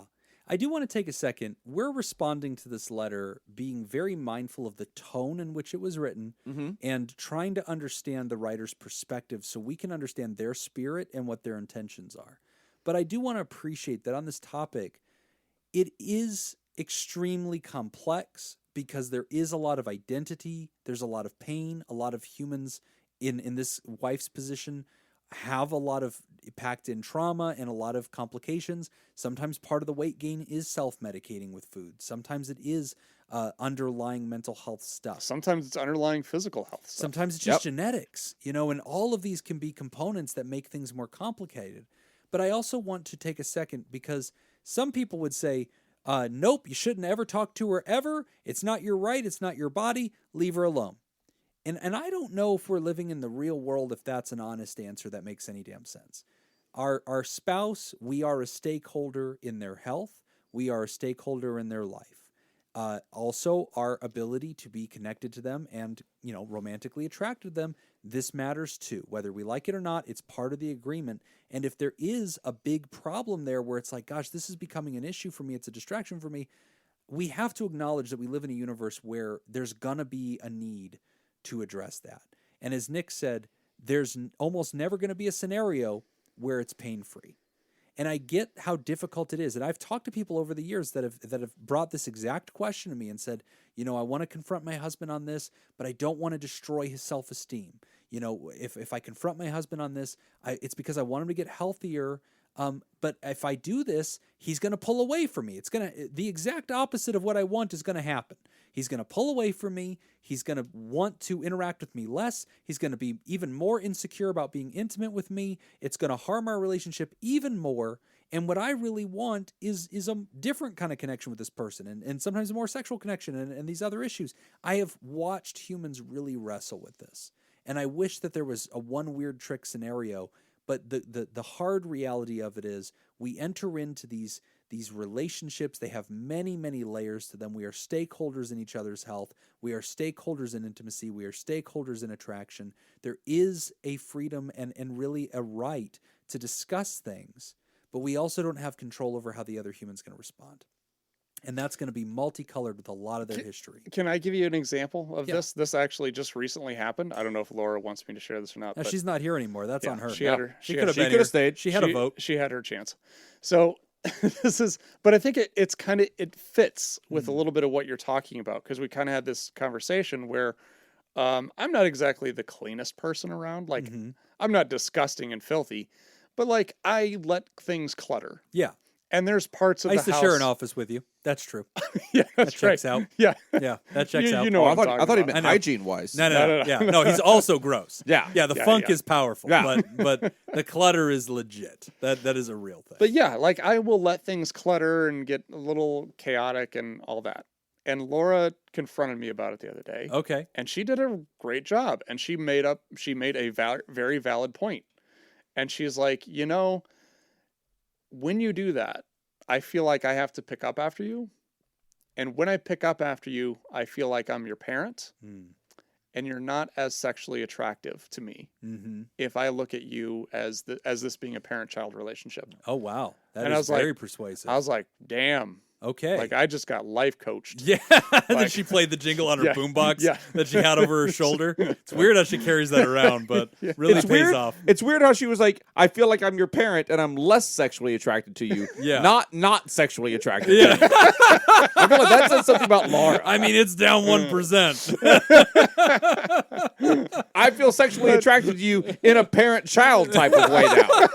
I do want to take a second. We're responding to this letter being very mindful of the tone in which it was written and trying to understand the writer's perspective so we can understand their spirit and what their intentions are. But I do want to appreciate that on this topic, it is extremely complex because there is a lot of identity, there's a lot of pain, a lot of humans in this wife's position have a lot of packed in trauma and a lot of complications. Sometimes part of the weight gain is self-medicating with food. Sometimes it is underlying mental health stuff. Sometimes it's underlying physical health stuff. Sometimes it's just genetics, and all of these can be components that make things more complicated. But I also want to take a second because some people would say, nope, you shouldn't ever talk to her ever. It's not your right. It's not your body. Leave her alone. And I don't know if we're living in the real world, if that's an honest answer that makes any damn sense. Our spouse, we are a stakeholder in their health. We are a stakeholder in their life. Also, our ability to be connected to them and, romantically attracted to them, this matters too. Whether we like it or not, it's part of the agreement. And if there is a big problem there where it's like, gosh, this is becoming an issue for me, it's a distraction for me, we have to acknowledge that we live in a universe where there's going to be a need to address that. And as Nick said, there's almost never going to be a scenario where it's pain-free. And I get how difficult it is. And I've talked to people over the years that have brought this exact question to me and said, I want to confront my husband on this, but I don't want to destroy his self-esteem. If I confront my husband on this, it's because I want him to get healthier. But if I do this, he's going to pull away from me. The exact opposite of what I want is going to happen. He's going to pull away from me. He's going to want to interact with me less. He's going to be even more insecure about being intimate with me. It's going to harm our relationship even more. And what I really want is a different kind of connection with this person and sometimes a more sexual connection and these other issues. I have watched humans really wrestle with this. And I wish that there was a one weird trick scenario. But the hard reality of it is we enter into these relationships. They have many, many layers to them. We are stakeholders in each other's health. We are stakeholders in intimacy. We are stakeholders in attraction. There is a freedom and really a right to discuss things, but we also don't have control over how the other human's going to respond. And that's going to be multicolored with a lot of their history. Can I give you an example of this? This actually just recently happened. I don't know if Laura wants me to share this or not. No, but she's not here anymore. That's on her. She had her. She could have stayed. She had a vote. She had her chance. So but I think it fits with a little bit of what you're talking about, because we kind of had this conversation where I'm not exactly the cleanest person around. Like, I'm not disgusting and filthy, but like I let things clutter. Yeah. And there's parts of I used the to house. share an office with you. That's true. Yeah, that's that checks right. out. Yeah. Yeah, that checks out. You know I what I'm talking thought he about. meant hygiene-wise. No. Yeah, no, he's also gross. Yeah. Yeah, the funk is powerful, Yeah. but the clutter is legit. That is a real thing. But yeah, like I will let things clutter and get a little chaotic and all that. And Laura confronted me about it the other day. Okay. And she did a great job. And she made a very valid point. And she's like, when you do that, I feel like I have to pick up after you. And when I pick up after you, I feel like I'm your parent. And you're not as sexually attractive to me if I look at you as this being a parent-child relationship. Oh, wow. That And I is was very like- persuasive. I was like, damn. Okay. Like, I just got life coached. Yeah. Then she played the jingle on her Yeah. boombox Yeah. that she had over her shoulder. It's weird how she carries that around, but really It's pays weird. off. It's weird how she was like, I feel like I'm your parent and I'm less sexually attracted to you. Yeah. Not sexually attracted Yeah. to you. I feel like that says something about Laura. I mean, it's down 1%. I feel sexually attracted to you in a parent-child type of way now.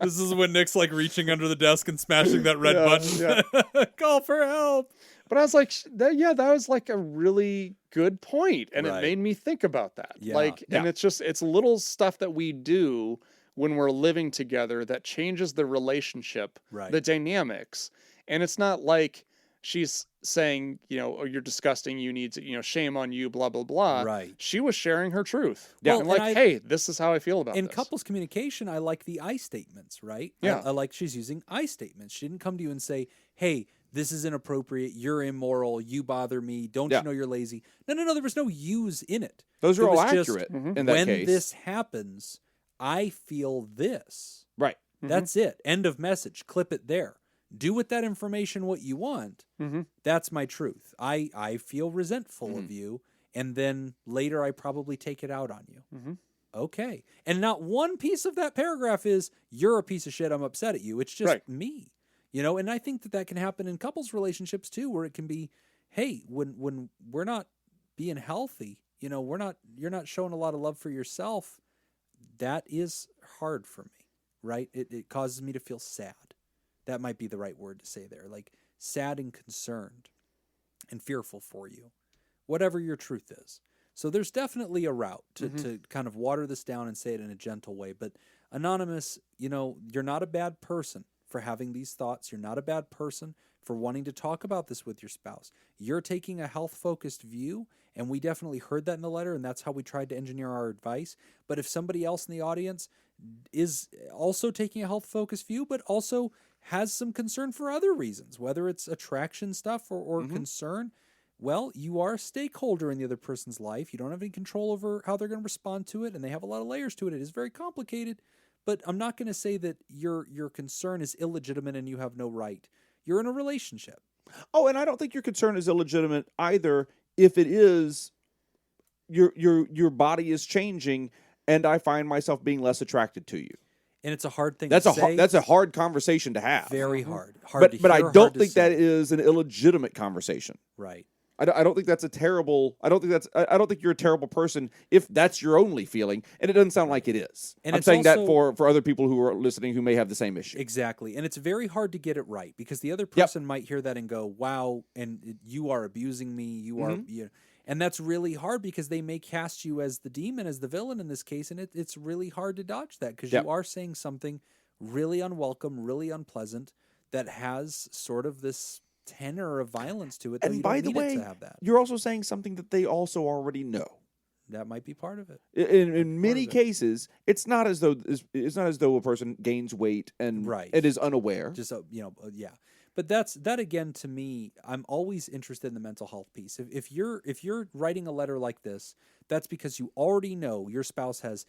This is when Nick's like reaching under the desk and smashing that red button. Call for help. But I was like, that was like a really good point, and Right. it made me think about that. Yeah. Like, and it's little stuff that we do when we're living together that changes the relationship, Right. the dynamics. And it's not like she's saying, oh, you're disgusting, you need to, shame on you, blah, blah, blah. Right. She was sharing her truth. Yeah. And Well, like, hey, this is how I feel about in this. couples communication, I like the I statements, right? Yeah. I like she's using I statements. She didn't come to you and say, hey, this is inappropriate, you're immoral, you bother me, don't you know you're lazy? No, there was no yous in it. Those are It all was just, accurate in that when case. this happens, I feel this. Right. That's it. End of message. Clip it there. Do with that information what you want. That's my truth. I feel resentful of you, and then later I probably take it out on you. Okay. And not one piece of that paragraph is, you're a piece of shit, I'm upset at you. It's just me. And I think that can happen in couples relationships too, where it can be, hey, when we're not being healthy, you're not showing a lot of love for yourself. That is hard for me, right? It causes me to feel sad. That might be the right word to say there. Like sad and concerned and fearful for you, whatever your truth is. So there's definitely a route to kind of water this down and say it in a gentle way. But Anonymous, you're not a bad person for having these thoughts. You're not a bad person for wanting to talk about this with your spouse. You're taking a health-focused view, and we definitely heard that in the letter, and that's how we tried to engineer our advice. But if somebody else in the audience is also taking a health-focused view, but also has some concern for other reasons, whether it's attraction stuff or concern, well, you are a stakeholder in the other person's life. You don't have any control over how they're going to respond to it, and they have a lot of layers to it. It is very complicated. But I'm not going to say that your concern is illegitimate and you have no right. You're in a relationship. Oh, and I don't think your concern is illegitimate either. If it is, your body is changing, and I find myself being less attracted to you. And it's a hard thing That's to say. that's a hard conversation to have. Very hard. But I don't think that is an illegitimate conversation. Right. I don't think that's a terrible. I don't think you're a terrible person if that's your only feeling, and it doesn't sound like it is. And I'm saying that for other people who are listening who may have the same issue. Exactly, and it's very hard to get it right because the other person might hear that and go, "Wow," and you are abusing me. You are, and that's really hard because they may cast you as the demon, as the villain in this case, and it's really hard to dodge that because you are saying something really unwelcome, really unpleasant that has sort of this tenor of violence to it. And you by don't the need way, it to have that. you're also saying something that they also already know. That might be part of it. In many cases, it's not as though a person gains weight and it is unaware. Just yeah. But that again, to me, I'm always interested in the mental health piece. If you're writing a letter like this, that's because you already know your spouse has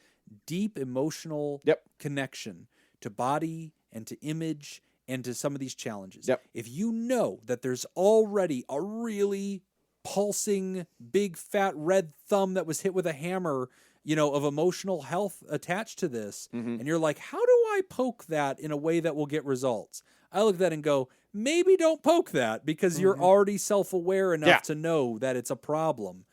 deep emotional connection to body and to image and to some of these challenges. If you know that there's already a really pulsing, big, fat red thumb that was hit with a hammer, of emotional health attached to this, and you're like, how do I poke that in a way that will get results? I look at that and go, maybe don't poke that because you're already self-aware enough to know that it's a problem.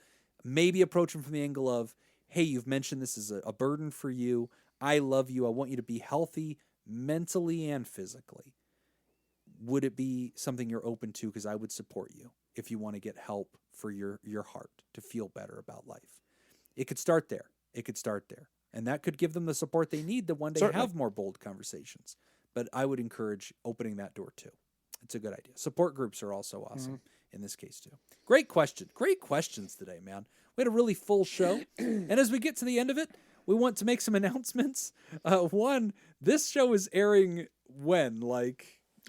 Maybe approach them from the angle of, hey, you've mentioned this is a burden for you. I love you. I want you to be healthy mentally and physically. Would it be something you're open to? Because I would support you if you want to get help for your heart to feel better about life. It could start there. And that could give them the support they need to one day have more bold conversations. But I would encourage opening that door too. It's a good idea. Support groups are also awesome in this case too. Great question. Great questions today, man. We had a really full show. And as we get to the end of it, we want to make some announcements. One, this show is airing when?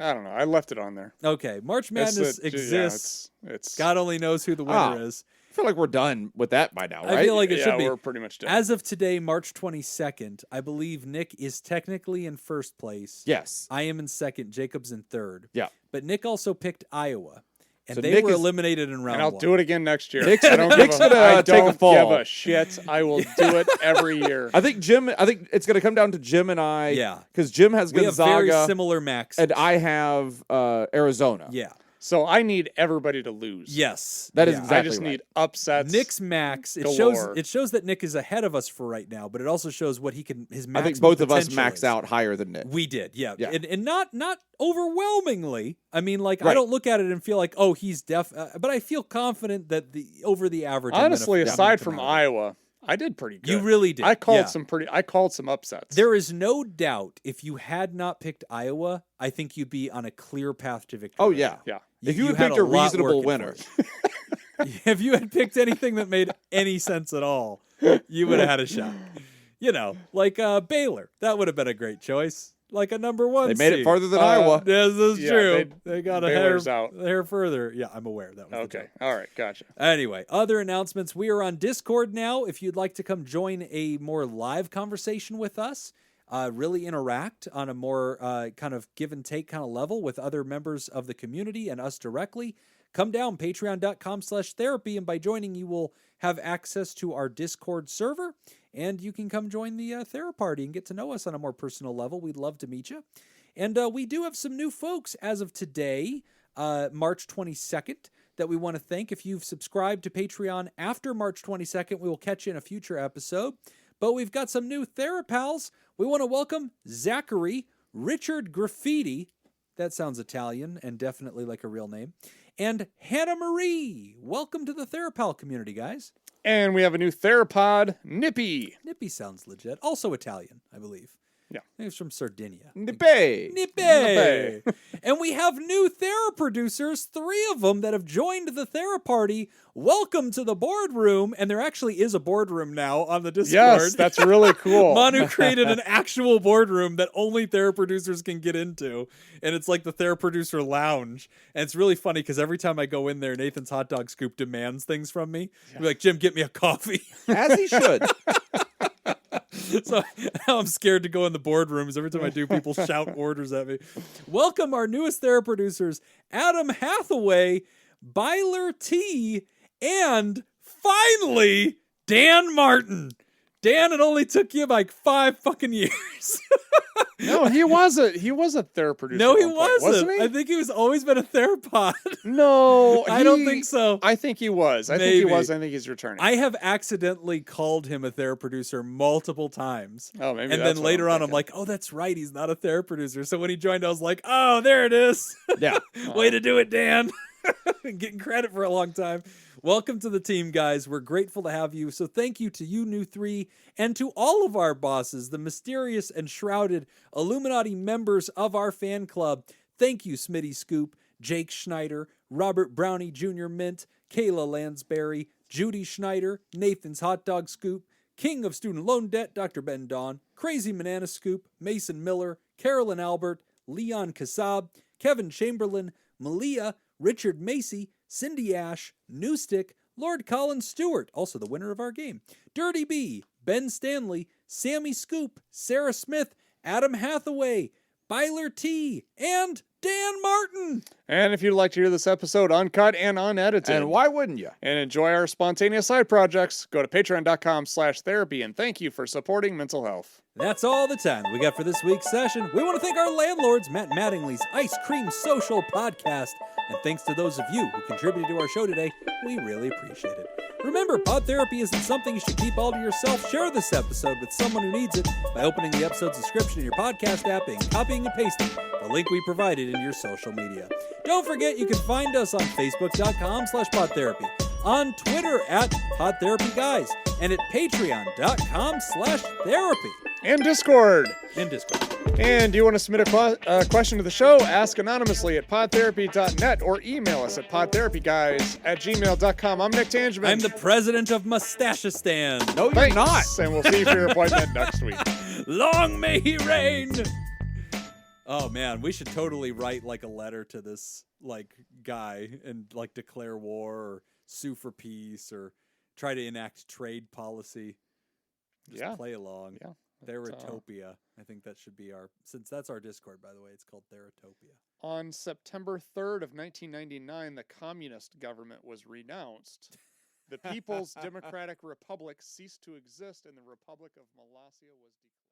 I don't know. I left it on there. Okay. March Madness exists. It's God only knows who the winner is. I feel like we're done with that by now, right? I feel like it should be. We're pretty much done. As of today, March 22nd, I believe Nick is technically in first place. Yes. I am in second. Jacob's in third. Yeah. But Nick also picked Iowa. And So they Nick were is- eliminated in round And I'll one. do it again next year. Nick's I don't gonna take a fall. give a shit. I will do it every year. I think it's going to come down to Jim and I. Yeah. Because Jim has We have very Gonzaga similar maxes. and I have Arizona. Yeah. So I need everybody to lose. Yes. That is Yeah. exactly I just right. need upsets. Nick's max. It galore. shows that Nick is ahead of us for right now, but it also shows what his I max. think both of us maxed out higher than Nick. We did, yeah. Yeah. And not overwhelmingly. I mean, like I Right. don't look at it and feel like, oh, he's but I feel confident that the over the average. Honestly, I'm gonna aside come from out of it. Iowa, I did pretty good. You really did. I called yeah. I called some upsets. There is no doubt if you had not picked Iowa, I think you'd be on a clear path to victory. Oh, yeah. Yeah. If you had had picked a lot reasonable working winner. for you. If you had picked anything that made any sense at all, you would have had a shot. You know, like Baylor. That would have been a great choice. Like a number 1 They made seed. it farther than Iowa. Yes, that's Yeah, true. They got a Baylor's out. hair further. Yeah, I'm aware. That was the Okay. joke. All right. Gotcha. Anyway, other announcements. We are on Discord now. If you'd like to come join a more live conversation with us, really interact on a more kind of give and take kind of level with other members of the community and us directly, come down patreon.com/therapy. And by joining, you will have access to our Discord server and you can come join the Theraparty and get to know us on a more personal level. We'd love to meet you. And we do have some new folks as of today, March 22nd, that we want to thank. If you've subscribed to Patreon after March 22nd, we will catch you in a future episode. But we've got some new Therapals. We want to welcome Zachary, Richard Graffiti, that sounds Italian and definitely like a real name, and Hannah Marie. Welcome to the Therapal community, guys. And we have a new Therapod, Nippy. Nippy sounds legit. Also Italian, I believe. Yeah. I think it's from Sardinia. Nippy. Nippy. And we have new Theraproducers, 3 of them that have joined the Theraparty. Welcome to the boardroom. And there actually is a boardroom now on the Discord. Yes, that's really cool. Manu created an actual boardroom that only Theraproducers can get into. And it's like the Theraproducer lounge. And it's really funny because every time I go in there, Nathan's Hot Dog Scoop demands things from me. He'll be like, Jim, get me a coffee. As he should. So now I'm scared to go in the boardrooms. Every time I do, people shout orders at me. Welcome our newest Theraproducers, Adam Hathaway, Byler T, and finally, Dan Martin. Dan, it only took you like 5 fucking years. No, he was a Theraproducer. No, he at one point, wasn't. he? I think he was always been a Therapod. No, I don't think so. I think he was. I think Maybe. he was. I think he's returning. I have accidentally called him a Theraproducer multiple times. Oh, maybe. And that's then what later I'm on, I'm thinking. like, oh, that's right. He's not a Theraproducer. So when he joined, I was like, oh, there it is. Yeah. Way to do it, Dan. Getting credit for a long time. Welcome to the team, guys. We're grateful to have you. So thank you to you, new 3, and to all of our bosses, the mysterious and shrouded Illuminati members of our fan club. Thank you, Smitty Scoop, Jake Schneider, Robert Brownie Jr. Mint, Kayla Lansbury, Judy Schneider, Nathan's Hot Dog Scoop, King of Student Loan Debt, Dr. Ben Don, Crazy Banana Scoop, Mason Miller, Carolyn Albert, Leon Kassab, Kevin Chamberlain, Malia, Richard Macy, Cindy Ash, Newstick, Lord Colin Stewart, also the winner of our game, Dirty B, Ben Stanley, Sammy Scoop, Sarah Smith, Adam Hathaway, Byler T, and Dan Martin. And if you'd like to hear this episode uncut and unedited, And why wouldn't you? and enjoy our spontaneous side projects, go to patreon.com/therapy. And thank you for supporting mental health. That's all the time we got for this week's session. We want to thank our landlords, Matt Mattingly's Ice Cream Social Podcast. And thanks to those of you who contributed to our show today. We really appreciate it. Remember, pod therapy isn't something you should keep all to yourself. Share this episode with someone who needs it by opening the episode's description in your podcast app and copying and pasting the link we provided into your social media. Don't forget, you can find us on facebook.com/podtherapy, on Twitter @PodTherapyGuys, and at patreon.com/therapy. And Discord. And Discord. And do you want to submit a question to the show? Ask anonymously at podtherapy.net or email us at podtherapyguys@gmail.com. I'm Nick Tangeman. I'm the president of Mustashistan. No, you're Thanks, not. and we'll see you for your appointment next week. Long may he reign. Oh man, we should totally write like a letter to this like guy and like declare war or sue for peace or try to enact trade policy. Just Yeah. play along. Yeah. Theratopia. I think that should be our, since that's our Discord, by the way, it's called Theratopia. On September 3rd of 1999, the communist government was renounced. The People's Democratic Republic ceased to exist, and the Republic of Molossia was declared.